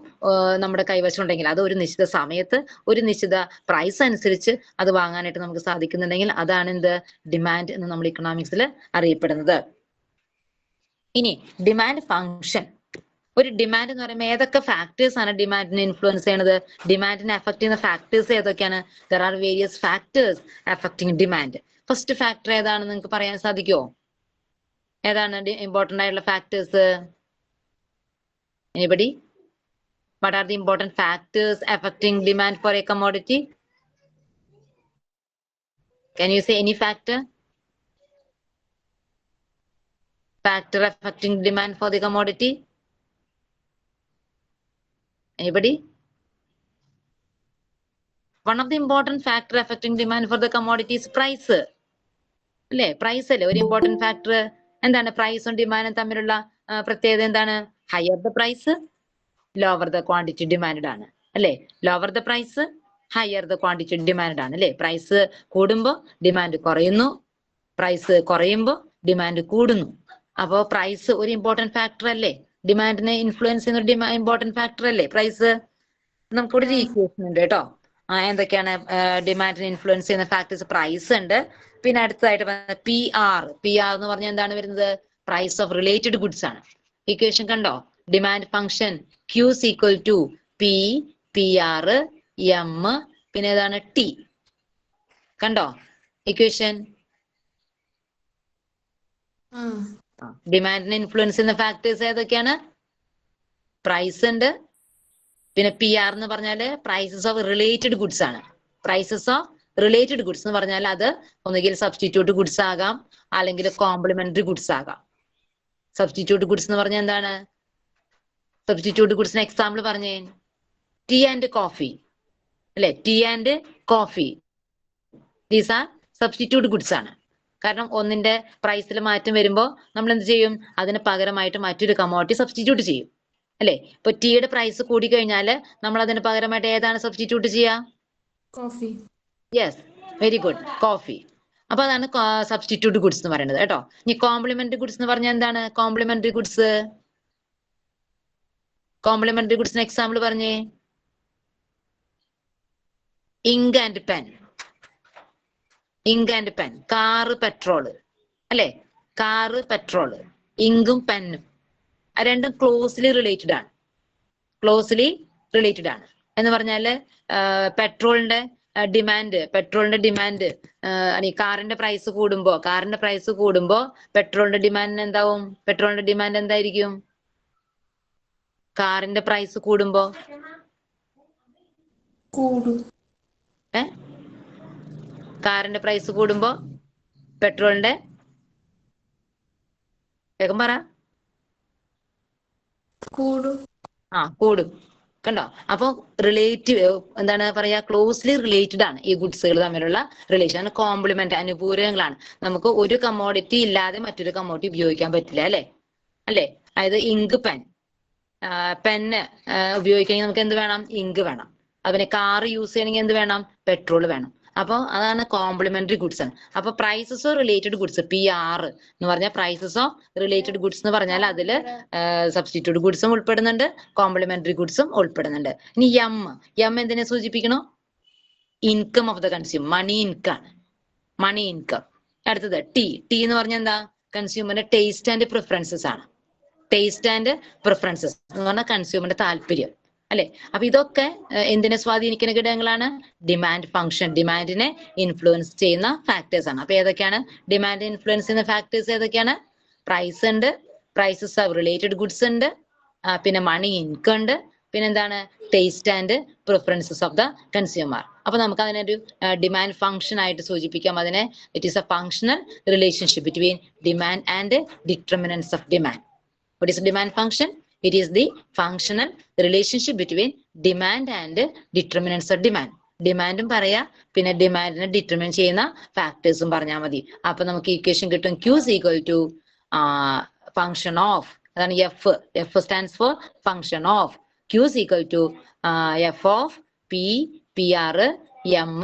നമ്മുടെ കൈവശം ഉണ്ടെങ്കിൽ, അത് ഒരു നിശ്ചിത സമയത്ത് ഒരു നിശ്ചിത പ്രൈസ് അനുസരിച്ച് അത് വാങ്ങാനായിട്ട് നമുക്ക് സാധിക്കുന്നുണ്ടെങ്കിൽ അതാണ് എന്ത്? ഡിമാൻഡ് എന്ന് നമ്മൾ ഇക്കണോമിക്സിൽ അറിയപ്പെടുന്നത്. ഇനി ഡിമാൻഡ് ഫംഗ്ഷൻ. ഒരു ഡിമാൻഡ് എന്ന് പറയുമ്പോൾ ഏതൊക്കെ ഫാക്ടേഴ്സ് ആണ് ഡിമാൻഡിനെ ഇൻഫ്ലുവൻസ് ചെയ്യുന്നത്? ഡിമാൻഡിനെ അഫക്ട് ചെയ്യുന്ന ഫാക്ടേഴ്സ് ഏതൊക്കെയാണ്? There are various factors affecting demand. First factor ഏതാണെന്ന് നിങ്ങൾക്ക് പറയാൻ സാധിക്കുമോ? ഏതാണ് ഇമ്പോർട്ടന്റ് ആയിട്ടുള്ള factors? Anybody? What are the important factors affecting demand for a commodity? Can you say any factor? Factor affecting demand for the commodity? Anybody? One of the important factor affecting demand for the commodity is price. അല്ലേ? Price അല്ലേ ഒരു important factor. എന്താണ് പ്രൈസും ഡിമാൻഡും തമ്മിലുള്ള പ്രത്യേകത? എന്താണ്? Higher the price lower the quantity demand ആണ് അല്ലേ? Lower the price higher the quantity demand ആണ് അല്ലേ? പ്രൈസ് കൂടുമ്പോൾ ഡിമാൻഡ് കുറയുന്നു, പ്രൈസ് കുറയുമ്പോൾ ഡിമാൻഡ് കൂടുന്നു. അപ്പോൾ പ്രൈസ് ഒരു ഇമ്പോർട്ടന്റ് ഫാക്ടർ അല്ലേ? ഡിമാൻഡിനെ ഇൻഫ്ലുവൻസ് ചെയ്യുന്ന ഒരു ഇമ്പോർട്ടന്റ് ഫാക്ടർ അല്ലേ പ്രൈസ്? നമുക്കിവിടെ ഒരു ഈക്വേഷൻ ഉണ്ട് കേട്ടോ. എന്തൊക്കെയാണ് ഡിമാൻഡിനെ ഇൻഫ്ലുവൻസ് ചെയ്യുന്ന ഫാക്ടേഴ്സ്? പ്രൈസ് ഉണ്ട്, പിന്നെ അടുത്തതായിട്ട് PR. PR എന്ന് പറഞ്ഞാൽ എന്താണ് വരുന്നത്? പ്രൈസ് ഓഫ് റിലേറ്റഡ് ഗുഡ്സ് ആണ്. ഇക്വേഷൻ കണ്ടോ? Demand function Q is equal to P, PR, M, പിന്നെ ഏതാണ് T. കണ്ടോ ഇക്വേഷൻ? ഡിമാൻഡിനെ ഇൻഫ്ലുവൻസ് ചെയ്യുന്ന ഫാക്ടേഴ്സ് ഏതൊക്കെയാണ്? പ്രൈസ് ഉണ്ട്, പിന്നെ PR എന്ന് പറഞ്ഞാല് പ്രൈസസ് ഓഫ് റിലേറ്റഡ് ഗുഡ്സ് ആണ്. പ്രൈസസ് ഓഫ് റിലേറ്റഡ് ഗുഡ്സ് എന്ന് പറഞ്ഞാൽ അത് ഒന്നുകിൽ സബ്സ്റ്റിറ്റ്യൂട്ട് ഗുഡ്സ് ആകാം, അല്ലെങ്കിൽ കോംപ്ലിമെന്ററി ഗുഡ്സ് ആകാം. സബ്സ്റ്റിറ്റ്യൂട്ട് ഗുഡ്സ് എന്ന് പറഞ്ഞാൽ എന്താണ്? സബ്സ്റ്റിറ്റ്യൂട്ട് ഗുഡ്സിന് എക്സാമ്പിൾ പറഞ്ഞേ. ടീ ആൻഡ് കോഫി അല്ലെ? Tea and coffee these are substitute goods ആണ്. കാരണം ഒന്നിന്റെ പ്രൈസിൽ മാറ്റം വരുമ്പോൾ നമ്മൾ എന്ത് ചെയ്യും? അതിന് പകരമായിട്ട് മറ്റൊരു കമോഡിറ്റി സബ്സ്റ്റിറ്റ്യൂട്ട് ചെയ്യും അല്ലെ? ഇപ്പൊ ടീയുടെ പ്രൈസ് കൂടി കഴിഞ്ഞാൽ നമ്മൾ അതിന് പകരമായിട്ട് ഏതാണ് സബ്സ്റ്റിറ്റ്യൂട്ട് ചെയ്യുക? Coffee. Yes, very good, coffee. അപ്പൊ അതാണ് സബ്സ്റ്റിറ്റ്യൂട്ട് ഗുഡ്സ് എന്ന് പറയുന്നത് കേട്ടോ. ഇനി കോംപ്ലിമെന്ററി ഗുഡ്സ് എന്ന് പറഞ്ഞാൽ എന്താണ്? കോംപ്ലിമെന്ററി ഗുഡ്സ്, കോംപ്ലിമെന്ററി ഗുഡ്സിന് എക്സാമ്പിൾ പറഞ്ഞേ. Ink and pen. Ink and pen. Car, petrol അല്ലെ? കാറ്, പെട്രോള്, ഇങ്കും പെന്നും രണ്ടും ക്ലോസ്ലി റിലേറ്റഡ് ആണ്. ക്ലോസ്ലി റിലേറ്റഡ് ആണ് എന്ന് പറഞ്ഞാല് പെട്രോളിന്റെ ഡിമാൻഡ് കാറിന്റെ പ്രൈസ് കൂടുമ്പോ പെട്രോളിന്റെ ഡിമാൻഡ് എന്താവും? പെട്രോളിന്റെ ഡിമാൻഡ് എന്തായിരിക്കും? കാറിന്റെ പ്രൈസ് കൂടുമ്പോ കാറിന്റെ പ്രൈസ് കൂടുമ്പോ പെട്രോളിന്റെ വേഗം പറ. കൂടും. കണ്ടോ? അപ്പൊ റിലേറ്റീവ് എന്താണ് പറയാ? ക്ലോസ്ലി റിലേറ്റഡ് ആണ് ഈ ഗുഡ്സുകൾ തമ്മിലുള്ള റിലേഷൻ. കോംപ്ലിമെന്റ്, അനുപൂരകങ്ങളാണ്. നമുക്ക് ഒരു കമോഡിറ്റി ഇല്ലാതെ മറ്റൊരു കമോഡിറ്റി ഉപയോഗിക്കാൻ പറ്റില്ല അല്ലെ? അതായത് ഇങ്ക്, പെന്ന് ഉപയോഗിക്കണമെങ്കിൽ നമുക്ക് എന്ത് വേണം? ഇങ്ക് വേണം. അതുപോലെ കാർ യൂസ് ചെയ്യണമെങ്കിൽ എന്ത് വേണം? പെട്രോൾ വേണം. അപ്പൊ അതാണ് കോംപ്ലിമെന്ററി ഗുഡ്സ് ആണ്. അപ്പൊ prices of related goods, PR എന്ന് പറഞ്ഞാൽ പ്രൈസസ് ഓഫ് റിലേറ്റഡ് ഗുഡ്സ് എന്ന് പറഞ്ഞാൽ അതില് സബ്സ്റ്റിറ്റ്യൂട്ട് ഗുഡ്സും ഉൾപ്പെടുന്നുണ്ട്, കോംപ്ലിമെന്ററി ഗുഡ്സും ഉൾപ്പെടുന്നുണ്ട്. ഇനി എം എന്തിനെ സൂചിപ്പിക്കണോ? Income of the consumer, money income. അടുത്തത് ടി എന്ന് പറഞ്ഞാൽ എന്താ? കൺസ്യൂമറിന്റെ ടേസ്റ്റ് ആൻഡ് പ്രിഫറൻസസ് ആണ്. ടേസ്റ്റ് ആൻഡ് പ്രിഫറൻസസ് എന്ന് പറഞ്ഞാൽ കൺസ്യൂമറിന്റെ താല്പര്യം അല്ലെ? അപ്പൊ ഇതൊക്കെ എന്തിനെ സ്വാധീനിക്കുന്ന ഘടകങ്ങളാണ്? ഡിമാൻഡ് ഫംഗ്ഷൻ, ഡിമാൻഡിനെ ഇൻഫ്ലുവൻസ് ചെയ്യുന്ന ഫാക്ടേഴ്സ് ആണ്. അപ്പൊ ഏതൊക്കെയാണ് ഡിമാൻഡ് ഇൻഫ്ലുവൻസ് ചെയ്യുന്ന ഫാക്ടേഴ്സ്? ഏതൊക്കെയാണ്? പ്രൈസ് ഉണ്ട്, പ്രൈസസ് ഓഫ് റിലേറ്റഡ് ഗുഡ്സ് ഉണ്ട്, പിന്നെ മണി ഇൻകം ഉണ്ട്, പിന്നെ എന്താണ്? Taste and preferences of the consumer. അപ്പൊ നമുക്ക് അതിനൊരു ഡിമാൻഡ് ഫംഗ്ഷൻ ആയിട്ട് സൂചിപ്പിക്കാം. അതിനെ it is A functional relationship between demand and determinants of demand. What is demand function? It is the functional relationship between demand and determinants of demand. ഡിമാൻഡും പറയാ, പിന്നെ ഡിമാൻഡിനെ determine ചെയ്യുന്ന ഫാക്ടേഴ്സും പറഞ്ഞാൽ മതി. അപ്പൊ നമുക്ക് ഇക്വേഷൻ കിട്ടും Q is equal to function of, അതാണ് F stands for function of. Q is equal to F of P, PR, M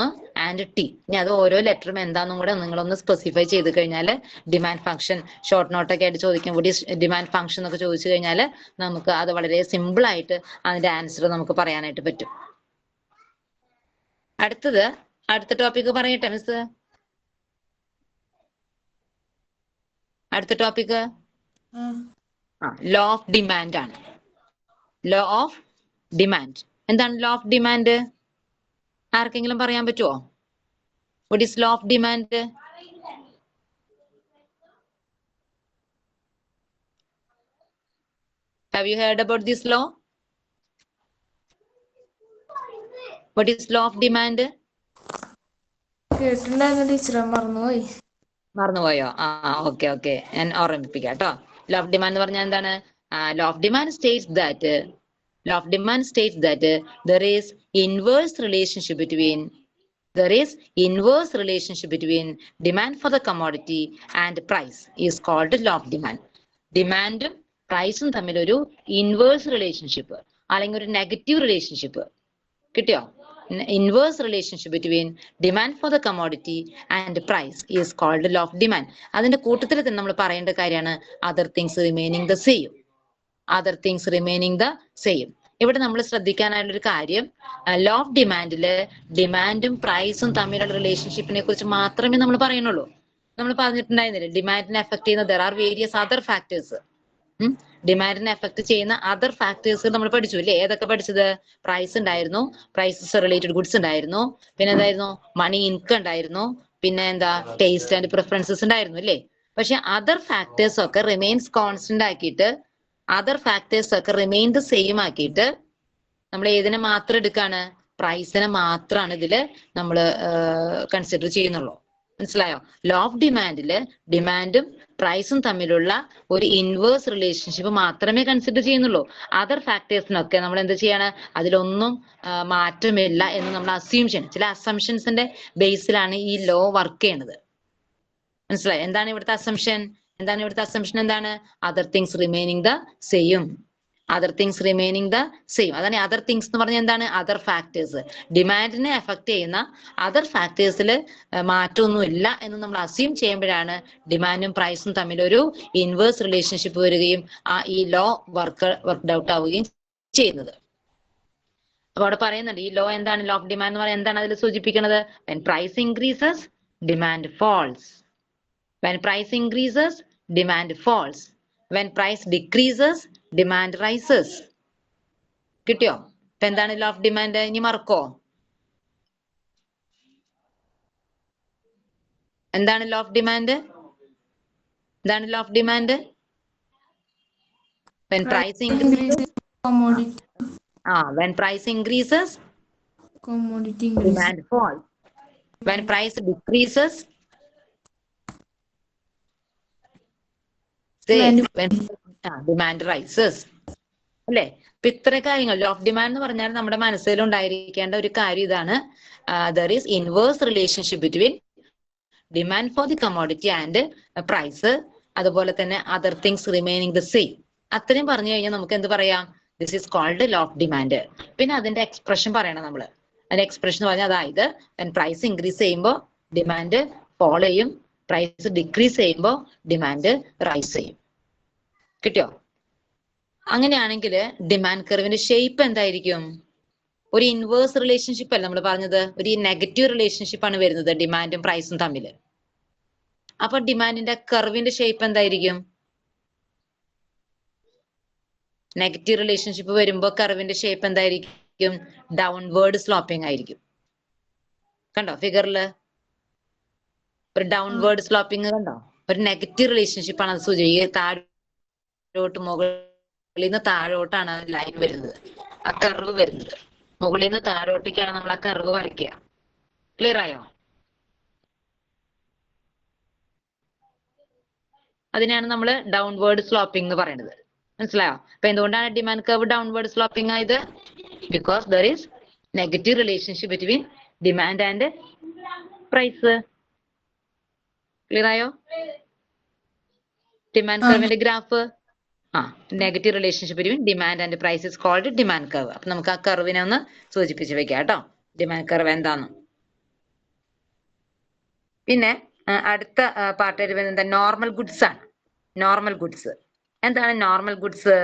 and T. ഇനി അത് ഓരോ ലെറ്ററും എന്താണെന്നും കൂടെ നിങ്ങളൊന്ന് സ്പെസിഫൈ ചെയ്ത് കഴിഞ്ഞാൽ ഡിമാൻഡ് ഫംഗ്ഷൻ ഷോർട്ട് നോട്ടൊക്കെ ആയിട്ട് ചോദിക്കും. കൂടി ഡിമാൻഡ് ഫംഗ്ഷൻ എന്നൊക്കെ ചോദിച്ചു കഴിഞ്ഞാൽ നമുക്ക് അത് വളരെ സിമ്പിൾ ആയിട്ട് അതിന്റെ ആൻസർ നമുക്ക് പറയാനായിട്ട് പറ്റും. അടുത്ത ടോപ്പിക് പറയട്ടെ മിസ്? അടുത്ത ടോപ്പിക് ലോ ഓഫ് ഡിമാൻഡ് ആണ്. ലോ ഓഫ് ഡിമാൻഡ് എന്താണ്? ലോ ഓഫ് ഡിമാൻഡ് ആർക്കെങ്കിലും പറയാൻ പറ്റുമോ? What is law of demand? Have you heard about this law? What is law of demand? കേട്ടിട്ടുണ്ടായിരുന്നു ടീച്ചറെ, മറന്നുപോയോ? ഓക്കെ ഞാൻ ഓർമ്മിപ്പിക്കാം കേട്ടോ. ലോ ഓഫ് ഡിമാൻഡ് എന്ന് പറഞ്ഞാൽ എന്താണ്? Law of demand States that there is inverse relationship between demand for the commodity and price is called law of demand. ഡിമാൻഡും പ്രൈസും തമ്മിൽ ഒരു ഇൻവേഴ്സ് റിലേഷൻഷിപ്പ് അല്ലെങ്കിൽ ഒരു നെഗറ്റീവ് റിലേഷൻഷിപ്പ് കിട്ടിയോ? Inverse relationship between demand for the commodity and price is called law of demand. അതിന്റെ കൂട്ടത്തിൽ തന്നെ നമ്മൾ പറയേണ്ട കാര്യമാണ് other things remaining the same. ഇവിടെ നമ്മൾ ശ്രദ്ധിക്കാനായുള്ള ഒരു കാര്യം, ലോ ഓഫ് ഡിമാൻഡില് ഡിമാൻഡും പ്രൈസും തമ്മിലുള്ള റിലേഷൻഷിപ്പിനെ കുറിച്ച് മാത്രമേ നമ്മൾ പറയുന്നുള്ളൂ. നമ്മൾ പറഞ്ഞിട്ടുണ്ടായിരുന്നില്ല ഡിമാൻഡിനെ എഫക്ട് ചെയ്യുന്ന there are various other factors ഡിമാൻഡിനെ എഫക്ട് ചെയ്യുന്ന അതർ ഫാക്ടേഴ്സ് നമ്മൾ പഠിച്ചു അല്ലേ? ഏതൊക്കെ പഠിച്ചത്? പ്രൈസ് ഉണ്ടായിരുന്നു, പ്രൈസസ് റിലേറ്റഡ് ഗുഡ്സ് ഉണ്ടായിരുന്നു, പിന്നെ എന്തായിരുന്നു? മണി ഇൻകം ഉണ്ടായിരുന്നു, പിന്നെ എന്താ? ടേസ്റ്റ് ആൻഡ് പ്രിഫറൻസസ് ഉണ്ടായിരുന്നു അല്ലേ? പക്ഷെ അതർ ഫാക്ടേഴ്സ് ഒക്കെ റിമെയിൻസ് കോൺസ്റ്റന്റ് ആക്കിയിട്ട്, അതർ ഫാക്ടേഴ്സ് ഒക്കെ റിമെയിൻ ദ സെയിം ആക്കിയിട്ട് നമ്മൾ ഏതിനെ മാത്രം എടുക്കാണ്? പ്രൈസിനെ മാത്രമാണ് ഇതില് നമ്മൾ കൺസിഡർ ചെയ്യുന്നുള്ളൂ. മനസ്സിലായോ? ലോ ഓഫ് ഡിമാൻഡില് ഡിമാൻഡും പ്രൈസും തമ്മിലുള്ള ഒരു ഇൻവേഴ്സ് റിലേഷൻഷിപ്പ് മാത്രമേ കൺസിഡർ ചെയ്യുന്നുള്ളൂ. അതർ ഫാക്ടേഴ്സിനൊക്കെ നമ്മൾ എന്ത് ചെയ്യാണ്? അതിലൊന്നും മാറ്റമില്ല എന്ന് നമ്മൾ അസ്യൂം ചെയ്യണം. ചില അസംഷൻസിന്റെ ബേസിലാണ് ഈ ലോ വർക്ക് ചെയ്യണത്. മനസ്സിലായോ? എന്താണ് ഇവിടുത്തെ അസംഷൻ? എന്താണ്? Other things remaining the same. Other things remaining the same. അതാണ് അതർ തിങ്സ് എന്ന് പറഞ്ഞാൽ എന്താണ്? Other factors. ഡിമാൻഡിനെ എഫക്ട് ചെയ്യുന്ന അതർ ഫാക്ടേഴ്സിൽ മാറ്റമൊന്നുമില്ല എന്ന് നമ്മൾ അസ്യൂം ചെയ്യുമ്പോഴാണ് ഡിമാൻഡും പ്രൈസും തമ്മിൽ ഒരു ഇൻവേഴ്സ് റിലേഷൻഷിപ്പ് വരികയും ഈ ലോ വർക്ക്ഡ് ഔട്ട് ആവുകയും ചെയ്യുന്നത്. അപ്പൊ അവിടെ പറയുന്നുണ്ട് ഈ ലോ എന്താണ്? ലോ ഓഫ് ഡിമാൻഡ് എന്ന് പറയുന്നത് എന്താണ് അതിൽ സൂചിപ്പിക്കുന്നത്? when price increases demand falls. when price increases demand falls. when price decreases demand rises. കിട്ടിയോ? ഇപ്പൊ എന്താണ് ലോ ഓഫ് ഡിമാൻഡ്? ഇനി മറക്കോ? എന്താണ് law of demand? when price increases, Commodity. when price increases Commodity increase. demand falls. when price decreases demand rises. അല്ലേ? ഇപ്പൊ ഇത്ര കാര്യങ്ങൾ law of demand എന്ന് പറഞ്ഞാൽ നമ്മുടെ മനസ്സിൽ ഉണ്ടായിരിക്കേണ്ട ഒരു കാര്യം ഇതാണ്. There is inverse relationship between demand for the commodity and price. അതുപോലെ തന്നെ other things remaining the same. അത്രയും പറഞ്ഞു കഴിഞ്ഞാൽ നമുക്ക് എന്ത് പറയാം? This is called law of demand. പിന്നെ അതിന്റെ എക്സ്പ്രഷൻ പറയണം നമ്മള്. അതിന്റെ എക്സ്പ്രഷൻ എന്ന് പറഞ്ഞാൽ അതായത് പ്രൈസ് ഇൻക്രീസ് ചെയ്യുമ്പോൾ ഡിമാൻഡ് ഫോൾ ചെയ്യും, പ്രൈസ് ഡിക്രീസ് ചെയ്യുമ്പോൾ ഡിമാൻഡ് റൈസ് ചെയ്യും. കിട്ടിയോ? അങ്ങനെയാണെങ്കിൽ ഡിമാൻഡ് കർവിന്റെ ഷേപ്പ് എന്തായിരിക്കും? ഒരു ഇൻവേഴ്സ് റിലേഷൻഷിപ്പ് അല്ല നമ്മൾ പറഞ്ഞത്, ഒരു നെഗറ്റീവ് റിലേഷൻഷിപ്പ് ആണ് വരുന്നത് ഡിമാൻഡും പ്രൈസും തമ്മിൽ. അപ്പൊ ഡിമാൻഡിന്റെ കർവിന്റെ ഷേപ്പ് എന്തായിരിക്കും? നെഗറ്റീവ് റിലേഷൻഷിപ്പ് വരുമ്പോൾ കർവിന്റെ ഷേപ്പ് എന്തായിരിക്കും? ഡൗൺവേർഡ് സ്ലോപ്പിംഗ് ആയിരിക്കും. കണ്ടോ ഫിഗറില്? ഒരു ഡൗൺവേർഡ് സ്ലോപ്പിംഗ് കണ്ടോ? ഒരു നെഗറ്റീവ് റിലേഷൻഷിപ്പ് ആണ് അത് സൂചിപ്പിക്കുക. താഴോട്ട് മുകളിൽ നിന്ന് താഴോട്ടാണ് ലൈൻ വരുന്നത്, ആ കർവ് വരുന്നത്. മുകളിൽ നിന്ന് താഴോട്ടേക്കാണ് നമ്മൾ ആ കർവ് വരയ്ക്കുക. ക്ലിയർ ആയോ? അതിനാണ് നമ്മൾ ഡൗൺവേർഡ് സ്ലോപ്പിംഗ് എന്ന് പറയുന്നത്. മനസ്സിലായോ? അപ്പൊ എന്തുകൊണ്ടാണ് ഡിമാൻഡ് കർവ് ഡൗൺവേർഡ് സ്ലോപ്പിംഗ് ആയത്? Because there is negative relationship between demand and price. Clear ആയോ? ഡിമാൻഡ് കർവിന്റെ graph negative relationship between demand and price is called demand curve. അപ്പൊ നമുക്ക് ആ കർവിനെ ഒന്ന് സൂചിപ്പിച്ച് വെക്കാം കേട്ടോ, ഡിമാൻഡ് കർവ് എന്താന്ന്. പിന്നെ അടുത്ത പാർട്ട് വരുന്നത് നോർമൽ ഗുഡ്സ് ആണ്. നോർമൽ ഗുഡ്സ് എന്താണ്? നോർമൽ ഗുഡ്സ്,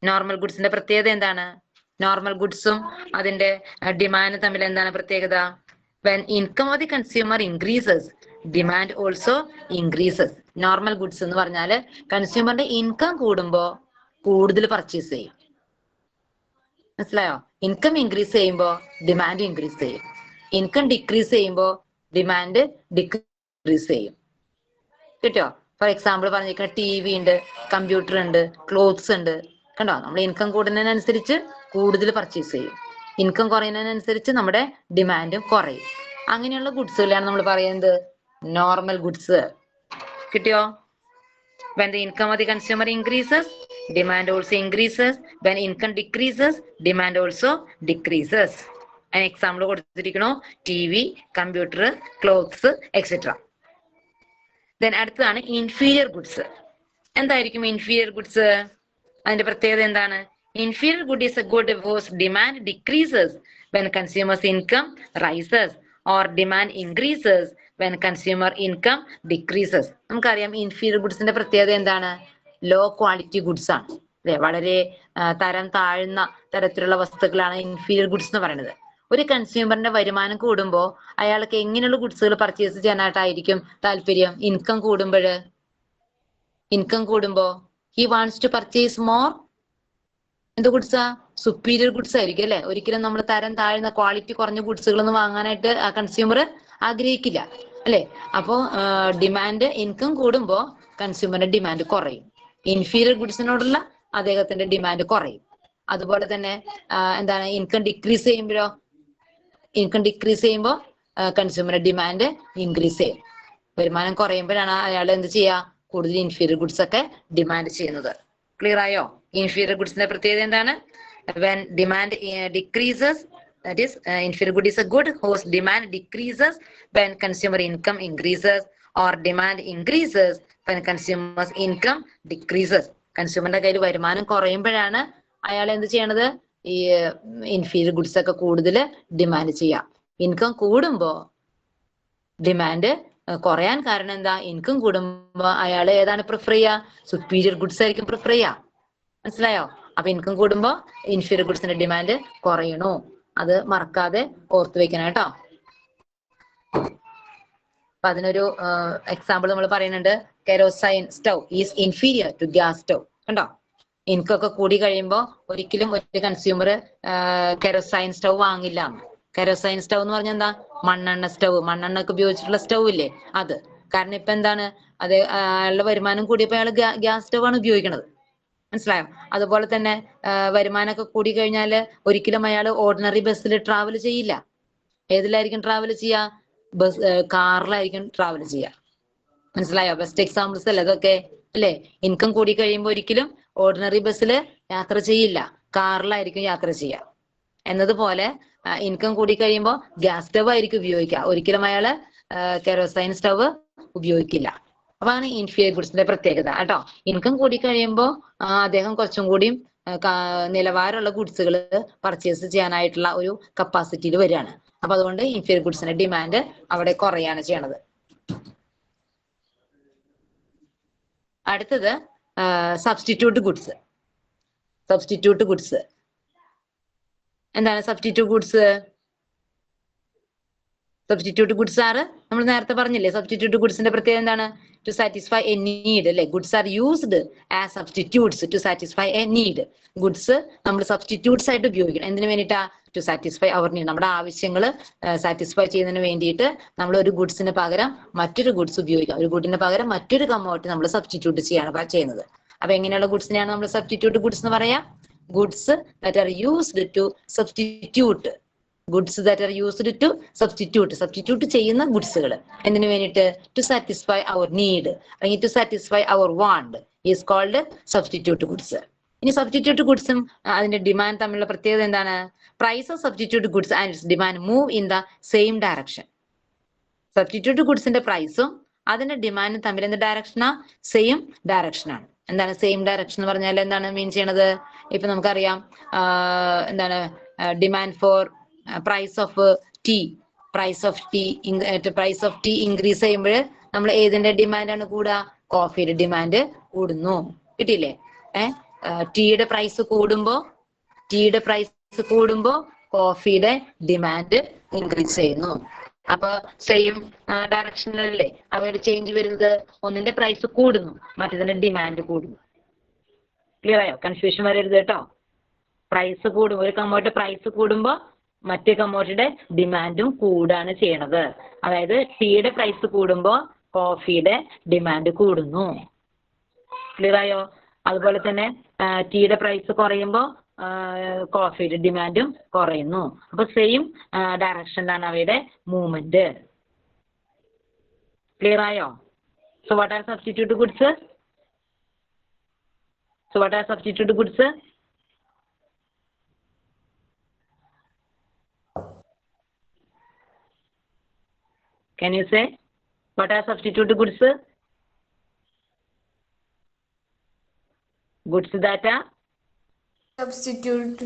നോർമൽ ഗുഡ്സിന്റെ പ്രത്യേകത എന്താണ്? നോർമൽ ഗുഡ്സും അതിന്റെ ഡിമാൻഡ് തമ്മിൽ എന്താണ് പ്രത്യേകത? when income of the consumer increases demand also increases. Normal goods എന്ന് പറഞ്ഞാല് കൺസ്യൂമറിന്റെ ഇൻകം കൂടുമ്പോ കൂടുതൽ പർച്ചേസ് ചെയ്യും. മനസ്സിലായോ? ഇൻകം ഇൻക്രീസ് ചെയ്യുമ്പോ ഡിമാൻഡ് ഇൻക്രീസ് ചെയ്യും, ഇൻകം ഡിക്രീസ് ചെയ്യുമ്പോ ഡിമാൻഡ് ഡിക്രീസ് ചെയ്യും. കിട്ടിയോ? ഫോർ എക്സാമ്പിൾ പറഞ്ഞിരിക്കുന്ന TV ഉണ്ട്, കമ്പ്യൂട്ടർ ഉണ്ട്, ക്ലോത്ത്സ് ഉണ്ട്. കണ്ടോ? നമ്മൾ ഇൻകം കൂടുന്നതിനനുസരിച്ച് കൂടുതൽ പർച്ചേസ് ചെയ്യും, ഇൻകം കുറയുന്നതിനനുസരിച്ച് നമ്മുടെ ഡിമാൻഡും കുറയും. അങ്ങനെയുള്ള ഗുഡ്സുകളാണ് നമ്മൾ പറയുന്നത് നോർമൽ ഗുഡ്സ്. കിട്ടിയോ? when the income of the consumer increases demand also increases. when income decreases demand also decreases. an example കൊടുത്തിരിക്കണോ? TV, computer, clothes etcetera. then അടുത്തതാണ് ഇൻഫീരിയർ ഗുഡ്സ്. എന്തായിരിക്കും ഇൻഫീരിയർ ഗുഡ്സ്? അതിന്റെ പ്രത്യേകത എന്താണ്? Inferior good is a good whose demand decreases when consumer's income rises or demand increases when consumer income decreases. നമുക്കറിയാം inferior ഗുഡ്സിന്റെ പ്രത്യേകത എന്താണ്? Low quality goods ആണ് അല്ലെ? വളരെ തരം താഴ്ന്ന തരത്തിലുള്ള വസ്തുക്കളാണ് ഇൻഫീരിയർ ഗുഡ്സ് എന്ന് പറയുന്നത്. ഒരു കൺസ്യൂമറിന്റെ വരുമാനം കൂടുമ്പോൾ അയാൾക്ക് എങ്ങനെയുള്ള ഗുഡ്സുകൾ പർച്ചേസ് ചെയ്യാനായിട്ടായിരിക്കും താല്പര്യം? ഇൻകം കൂടുമ്പോൾ ഇൻകം കൂടുമ്പോ he wants to purchase more എന്ത് ഗുഡ്സാ? സുപ്പീരിയർ ഗുഡ്സ് ആയിരിക്കും അല്ലെ. ഒരിക്കലും നമ്മൾ തരം താഴ്ന്ന ക്വാളിറ്റി കുറഞ്ഞ ഗുഡ്സുകളൊന്നും വാങ്ങാനായിട്ട് ആ കൺസ്യൂമർ ആഗ്രഹിക്കില്ല അല്ലെ. അപ്പോ ഡിമാൻഡ് ഇൻകം കൂടുമ്പോ കൺസ്യൂമറിന്റെ ഡിമാൻഡ് കുറയും. ഇൻഫീരിയർ ഗുഡ്സിനോടുള്ള അദ്ദേഹത്തിന്റെ ഡിമാൻഡ് കുറയും. അതുപോലെ തന്നെ എന്താണ് ഇൻകം ഡിക്രീസ് ചെയ്യുമ്പോഴോ? ഇൻകം ഡിക്രീസ് ചെയ്യുമ്പോൾ കൺസ്യൂമറിന്റെ ഡിമാൻഡ് ഇൻക്രീസ് ചെയ്യും. വരുമാനം കുറയുമ്പോഴാണ് അയാൾ എന്ത് ചെയ്യുക? കൂടുതൽ ഇൻഫീരിയർ ഗുഡ്സ് ഒക്കെ ഡിമാൻഡ് ചെയ്യുന്നത്. ക്ലിയർ ആയോ? ഇൻഫീരിയർ ഗുഡ്സിന്റെ പ്രത്യേകത എന്താണ്? when demand decreases, that is inferior good is a good whose demand decreases when consumer income increases, or demand increases when consumers income decreases. കൺസ്യൂമറിന്റെ കയ്യിൽ വരുമാനം കുറയുമ്പോഴാണ് അയാൾ എന്ത് ചെയ്യണത്? ഈ ഇൻഫീരിയർ ഗുഡ്സ് ഒക്കെ കൂടുതൽ ഡിമാൻഡ് ചെയ്യാം. ഇൻകം കൂടുമ്പോ ഡിമാൻഡ് കുറയാൻ കാരണം എന്താ? ഇൻകം കൂടുമ്പോ അയാൾ ഏതാണ് പ്രിഫർ ചെയ്യുക? സുപ്പീരിയർ ഗുഡ്സ് ആയിരിക്കും പ്രിഫർ ചെയ്യുക. മനസ്സിലായോ? അപ്പൊ ഇൻകം കൂടുമ്പോ ഇൻഫീരിയർ ഗുഡ്സിന്റെ ഡിമാൻഡ് കുറയണു. അത് മറക്കാതെ ഓർത്തു വെക്കണം കേട്ടോ. അപ്പൊ അതിനൊരു എക്സാമ്പിൾ നമ്മൾ പറയുന്നുണ്ട്. Kerosene stove is inferior to gas stove. കണ്ടോ? ഇൻകം ഒക്കെ കൂടി കഴിയുമ്പോ ഒരിക്കലും ഒരു കൺസ്യൂമർ കെറോസൈൻ സ്റ്റൗ വാങ്ങില്ല. കെറോസൈൻ സ്റ്റൗ എന്ന് പറഞ്ഞാൽ എന്താ? മണ്ണെണ്ണ സ്റ്റൗ, മണ്ണെണ്ണ ഒക്കെ ഉപയോഗിച്ചിട്ടുള്ള സ്റ്റൗ ഇല്ലേ അത്. കാരണം ഇപ്പൊ എന്താണ്? അത് അയാളുടെ വരുമാനം കൂടിയപ്പോ അയാൾ ഗ്യാസ് സ്റ്റൗ ആണ് ഉപയോഗിക്കണത്. മനസ്സിലായോ? അതുപോലെ തന്നെ വരുമാനമൊക്കെ കൂടി കഴിഞ്ഞാല് ഒരിക്കലും അയാൾ ഓർഡിനറി ബസ്സിൽ ട്രാവൽ ചെയ്യില്ല. ഏതിലായിരിക്കും ട്രാവൽ ചെയ്യുക? കാറിലായിരിക്കും ട്രാവൽ ചെയ്യുക. മനസ്സിലായോ? ബെസ്റ്റ് എക്സാമ്പിൾസ് അല്ലേ ഇതൊക്കെ അല്ലേ? ഇൻകം കൂടി കഴിയുമ്പോൾ ഒരിക്കലും ഓർഡിനറി ബസ്സിൽ യാത്ര ചെയ്യില്ല, കാറിലായിരിക്കും യാത്ര ചെയ്യുക. എന്നതുപോലെ ഇൻകം കൂടി കഴിയുമ്പോൾ ഗ്യാസ് സ്റ്റവ് ആയിരിക്കും ഉപയോഗിക്കുക. ഒരിക്കലും അയാള് കെറോസൈൻ സ്റ്റവ് ഉപയോഗിക്കില്ല. അതാണ് ഇൻഫീരിയർ ഗുഡ്സിന്റെ പ്രത്യേകത കേട്ടോ. ഇൻകം കൂടി കഴിയുമ്പോൾ അദ്ദേഹം കുറച്ചും കൂടിയും നിലവാരമുള്ള ഗുഡ്സുകൾ പർച്ചേസ് ചെയ്യാനായിട്ടുള്ള ഒരു കപ്പാസിറ്റിയിൽ വരികയാണ്. അപ്പൊ അതുകൊണ്ട് ഇൻഫീരിയർ ഗുഡ്സിന്റെ ഡിമാൻഡ് അവിടെ കുറയാണ് ചെയ്യണത്. അടുത്തത് സബ്സ്റ്റിറ്റ്യൂട്ട് ഗുഡ്സ്. സബ്സ്റ്റിറ്റ്യൂട്ട് ഗുഡ്സ് എന്താണ്? Substitute goods substitute goods are നമ്മൾ നേരത്തെ പറഞ്ഞില്ലേ. സബ്സ്റ്റിറ്റ്യൂട്ട് ഗുഡ്സിന്റെ പ്രത്യേകത എന്താണ്? ടു സാറ്റിസ്ഫൈ എ നീഡ് അല്ലെ. Goods are used as substitutes to satisfy a need. Goods നമ്മൾ സബ്സ്റ്റിറ്റ്യൂട്ട്സ് ആയിട്ട് ഉപയോഗിക്കണം. എന്തിനു വേണ്ടിയിട്ടാ? To satisfy our need. നമ്മുടെ ആവശ്യങ്ങൾ സാറ്റിസ്ഫൈ ചെയ്യുന്നതിന് വേണ്ടിയിട്ട് നമ്മൾ ഒരു ഗുഡ്സിന് പകരം മറ്റൊരു ഗുഡ്സ് ഉപയോഗിക്കാം. ഒരു ഗുഡിന് പകരം മറ്റൊരു കമ്മോഡിറ്റി നമ്മൾ സബ്സ്റ്റിറ്റ്യൂട്ട് ചെയ്യാണ് ചെയ്യുന്നത്. അപ്പൊ എങ്ങനെയുള്ള ഗുഡ്സിനെയാണ് നമ്മൾ സബ്സ്റ്റിറ്റ്യൂട്ട് ഗുഡ്സ് എന്ന് പറയാ? Goods that are used to substitute. Goods that are used to substitute. Substitute ചെയ്യുന്ന ഗുഡ്സുകൾ എന്തിനു വേണ്ടിയിട്ട്? ടു സാറ്റിസ്ഫൈ അവർ നീഡ് അല്ലെങ്കിൽ ടു സാറ്റിസ്ഫൈ അവർ want is called substitute goods. ഇനി സബ്സ്റ്റിറ്റ്യൂട്ട് ഗുഡ്സും അതിന്റെ ഡിമാൻഡ് തമ്മിലുള്ള പ്രത്യേകത എന്താണ്? Price of substitute goods and its demand move in the same direction. Substitute ഗുഡ്സിന്റെ പ്രൈസും അതിന്റെ ഡിമാൻഡും തമ്മിൽ എന്ത് ഡയറക്ഷനാ? സെയിം ഡയറക്ഷനാണ്. എന്താണ് സെയിം ഡയറക്ഷൻ എന്ന് പറഞ്ഞാൽ എന്താണ് മീൻ ചെയ്യണത്? ഇപ്പൊ നമുക്കറിയാം എന്താണ് demand for price of tea. Price of tea increase ചെയ്യുമ്പോൾ നമ്മൾ ഏതിന്റെ ഡിമാൻഡാണ് കൂടുക? കോഫിയുടെ ഡിമാൻഡ് കൂടുന്നു. കിട്ടിയില്ലേ? ടീയുടെ പ്രൈസ് കൂടുമ്പോ കോഫിയുടെ ഡിമാൻഡ് ഇൻക്രീസ് ചെയ്യുന്നു. അപ്പൊ സെയിം ഡയറക്ഷനിലല്ലേ അവയുടെ ചേഞ്ച് വരുന്നത്? ഒന്നിന്റെ പ്രൈസ് കൂടുന്നു, മറ്റേതിന്റെ ഡിമാൻഡ് കൂടുന്നു. ക്ലിയർ ആയോ? കൺഫ്യൂഷൻ വരരുത് കേട്ടോ. പ്രൈസ് കൂടും, ഒരു കമ്മോഡിറ്റി പ്രൈസ് കൂടുമ്പോ മറ്റേ കമ്മോഡിറ്റിയുടെ ഡിമാൻഡും കൂടാണ് ചെയ്യണത്. അതായത് ടീയുടെ പ്രൈസ് കൂടുമ്പോ കോഫിയുടെ ഡിമാൻഡ് കൂടുന്നു. ക്ലിയർ ആയോ? അതുപോലെ തന്നെ ടീയുടെ പ്രൈസ് കുറയുമ്പോ കോഫിയുടെ ഡിമാൻഡും കുറയുന്നു. അപ്പൊ സെയിം ഡയറക്ഷനിലാണ് അവയുടെ മൂവ്മെന്റ്. ക്ലിയർ ആയോ? So what are substitute goods? Can you say what are substitute goods? Goods that are substitute.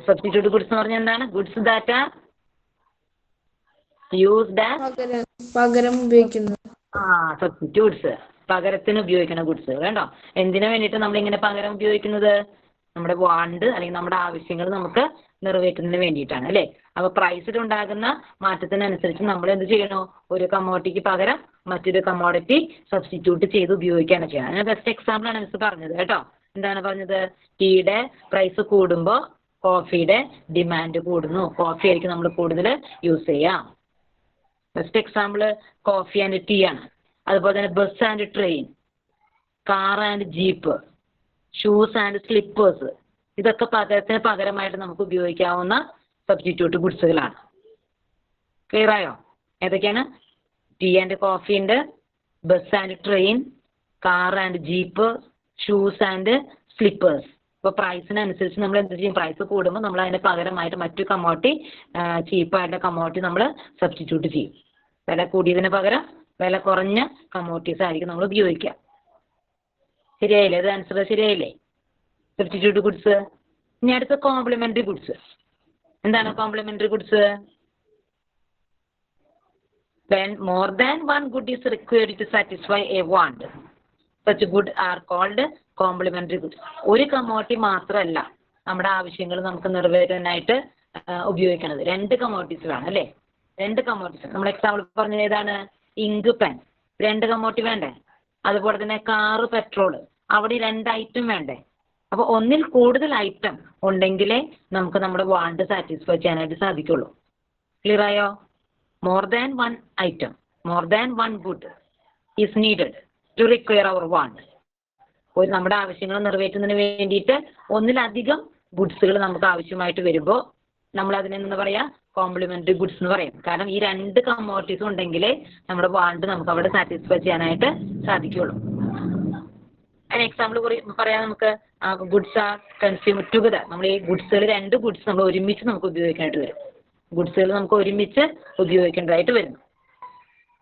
Substitute goods എന്ന് പറഞ്ഞാൽ എന്താണ്? Goods that are used as പകരം ഉപയോഗിക്കുന്നു. സബ്സ്റ്റിറ്റ്യൂട്ട്സ് പകരത്തിന് ഉപയോഗിക്കുന്ന ഗുഡ്സ്. വേണ്ടോ? എന്തിനു വേണ്ടിയിട്ട് നമ്മൾ ഇങ്ങനെ പകരം ഉപയോഗിക്കുന്നത്? നമ്മുടെ വാണ്ട് അല്ലെങ്കിൽ നമ്മുടെ ആവശ്യങ്ങൾ നമുക്ക് നിറവേറ്റുന്നതിന് വേണ്ടിയിട്ടാണ് അല്ലെ. അപ്പൊ പ്രൈസിൽ ഉണ്ടാകുന്ന മാറ്റത്തിനനുസരിച്ച് നമ്മൾ എന്ത് ചെയ്യണോ, ഒരു കമ്മോഡിറ്റിക്ക് പകരം മറ്റൊരു കമ്മോഡിറ്റി സബ്സ്റ്റിറ്റ്യൂട്ട് ചെയ്ത് ഉപയോഗിക്കുകയാണ് ചെയ്യുന്നത്. അതിന് ബെസ്റ്റ് എക്സാമ്പിൾ ആണ് മിസ് പറഞ്ഞത് കേട്ടോ. എന്താണ് പറഞ്ഞത്? ടീയുടെ പ്രൈസ് കൂടുമ്പോൾ കോഫിയുടെ ഡിമാൻഡ് കൂടുന്നു. കോഫി ആയിരിക്കും നമ്മൾ കൂടുതൽ യൂസ് ചെയ്യാം. Best example coffee and tea ആണ്. അതുപോലെ തന്നെ bus and train, car and jeep, shoes and slippers, ഇതൊക്കെ പകരമായിട്ട് നമുക്ക് ഉപയോഗിക്കാവുന്ന സബ്സ്റ്റിറ്റ്യൂട്ട് ഗുഡ്സുകളാണ്. ക്ലിയർ ആയോ? ഏതൊക്കെയാണ്? ടീ ആൻഡ് കോഫി ഉണ്ട്, bus and train, car and jeep, shoes and slippers. ഇപ്പൊ പ്രൈസിനനുസരിച്ച് നമ്മൾ എന്ത് ചെയ്യും? പ്രൈസ് കൂടുമ്പോൾ നമ്മൾ അതിന് പകരമായിട്ട് മറ്റു കമ്മോഡിറ്റി, ചീപ്പായിട്ടുള്ള കമ്മോഡിറ്റി നമ്മൾ സബ്സ്റ്റിറ്റ്യൂട്ട് ചെയ്യും. വില കൂടിയതിന് പകരം വില കുറഞ്ഞ കമ്മോഡിറ്റീസ് ആയിരിക്കും നമ്മൾ ഉപയോഗിക്കുക. ശരിയായില്ലേ? അത് ആൻസർ ശരിയായില്ലേ? Substitute goods. ഇനി അടുത്ത കോംപ്ലിമെന്ററി ഗുഡ്സ്. എന്താണ് complementary goods? When more than one good is required to satisfy a want, such good are called complementary goods. ഒരു കമ്മോഡിറ്റി മാത്രമല്ല നമ്മുടെ ആവശ്യങ്ങൾ നമുക്ക് നിറവേറ്റാനായിട്ട് ഉപയോഗിക്കുന്നത്. രണ്ട് കമ്മോഡിറ്റീസിലാണ് അല്ലേ? രണ്ട് കമ്മോഡിറ്റീസ്. നമ്മൾ എക്സാമ്പിൾ പറഞ്ഞത് ഏതാണ്? ഇങ്ക്, പെൻ, രണ്ട് കമ്മോഡിറ്റി വേണ്ടേ? അതുപോലെ തന്നെ കാറ്, പെട്രോള്, അവിടെ രണ്ട് ഐറ്റം വേണ്ടേ? അപ്പൊ ഒന്നിൽ കൂടുതൽ ഐറ്റം ഉണ്ടെങ്കിലേ നമുക്ക് നമ്മുടെ വാണ്ട് സാറ്റിസ്ഫൈ ചെയ്യാനായിട്ട് സാധിക്കുള്ളൂ. ക്ലിയർ ആയോ? More than one item, more than one good is needed to require our want. ഒരു നമ്മുടെ ആവശ്യങ്ങൾ നിറവേറ്റുന്നതിന് വേണ്ടിയിട്ട് ഒന്നിലധികം ഗുഡ്സുകൾ നമുക്ക് ആവശ്യമായിട്ട് വരുമ്പോൾ നമ്മൾ അതിനെന്ന് പറയാ കോംപ്ലിമെന്ററി ഗുഡ്സ് എന്ന് പറയും. കാരണം ഈ രണ്ട് കമ്മോഡിറ്റീസ് ഉണ്ടെങ്കിലേ നമ്മുടെ വാണ്ട് നമുക്ക് അവിടെ സാറ്റിസ്ഫൈ ചെയ്യാനായിട്ട് സാധിക്കുള്ളൂ. അതിന് എക്സാമ്പിൾ പറയാം നമുക്ക്. Goods are consumed together. നമ്മൾ ഈ ഗുഡ്സുകൾ, രണ്ട് ഗുഡ്സ് നമ്മൾ ഒരുമിച്ച് നമുക്ക് ഉപയോഗിക്കാനായിട്ട് വരും. ഗുഡ്സുകൾ നമുക്ക് ഒരുമിച്ച് ഉപയോഗിക്കേണ്ടതായിട്ട് വരുന്നു.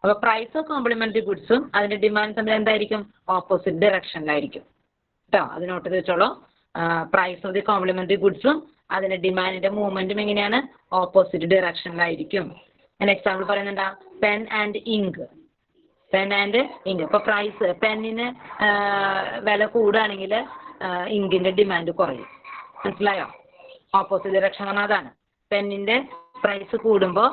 അപ്പൊ പ്രൈസ് ഓഫ് കോംപ്ലിമെന്ററി ഗുഡ്സും അതിന്റെ ഡിമാൻഡ് തമ്മിൽ എന്തായിരിക്കും? ഓപ്പോസിറ്റ് ഡയറക്ഷനിലായിരിക്കും കേട്ടോ. അത് നോട്ട് ചെയ്ത് വെച്ചോളൂ. പ്രൈസ് ഓഫ് ദി കോംപ്ലിമെന്ററി ഗുഡ്സും അതിന്റെ ഡിമാൻഡിന്റെ മൂവ്മെന്റും എങ്ങനെയാണ്? ഓപ്പോസിറ്റ് ഡയറക്ഷനിലായിരിക്കും. ഞാൻ എക്സാമ്പിൾ പറയുന്നുണ്ടാ? Pen and ink. Pen and ink. ഇപ്പൊ പ്രൈസ്, പെന്നിന് വില കൂടുകയാണെങ്കിൽ ഇങ്കിന്റെ ഡിമാൻഡ് കുറയും. മനസ്സിലായോ? ഓപ്പോസിറ്റ് ഡയറക്ഷൻ പറഞ്ഞാൽ അതാണ്. പെന്നിന്റെ പ്രൈസ് കൂടുമ്പോൾ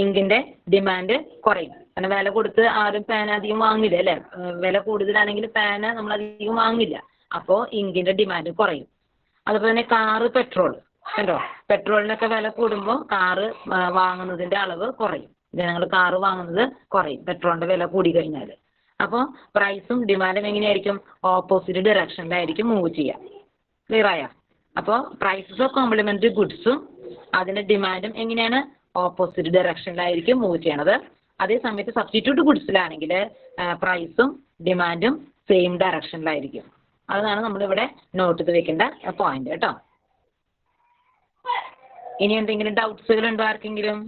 ഇങ്കിന്റെ ഡിമാൻഡ് കുറയും. കാരണം വില കൊടുത്ത് ആരും പേന അധികം വാങ്ങില്ല അല്ലെ. വില കൂടുതലാണെങ്കിൽ പേന നമ്മൾ അധികം വാങ്ങില്ല. അപ്പോൾ ഇങ്കിന്റെ ഡിമാൻഡ് കുറയും. അതുപോലെ തന്നെ കാറ്, പെട്രോള് കണ്ടോ? പെട്രോളിനൊക്കെ വില കൂടുമ്പോൾ കാറ് വാങ്ങുന്നതിന്റെ അളവ് കുറയും. ജനങ്ങൾ കാറ് വാങ്ങുന്നത് കുറയും പെട്രോളിന്റെ വില കൂടി കഴിഞ്ഞാൽ. അപ്പോൾ പ്രൈസും ഡിമാൻഡും എങ്ങനെയായിരിക്കും? ഓപ്പോസിറ്റ് ഡയറക്ഷനിലായിരിക്കും മൂവ് ചെയ്യുക. ക്ലിയർ ആയോ? അപ്പോൾ പ്രൈസസ് ഓഫ് കോംപ്ലിമെന്ററി ഗുഡ്സും അതിന്റെ ഡിമാൻഡും എങ്ങനെയാണ്? ഓപ്പോസിറ്റ് ഡയറക്ഷനിലായിരിക്കും മൂവ് ചെയ്യണത്. അതേ സമയത്ത് സബ്സ്റ്റിറ്റ്യൂട്ട് ഗുഡ്സിലാണെങ്കിൽ പ്രൈസും ഡിമാൻഡും സെയിം ഡയറക്ഷനിലായിരിക്കും. അതാണ് നമ്മളിവിടെ നോട്ട് ചെയ്ത് വെക്കേണ്ട പോയിന്റ് കേട്ടോ. ഇനി എന്തെങ്കിലും ഡൗട്ട്സുകൾ ഉണ്ടോ ആർക്കെങ്കിലും?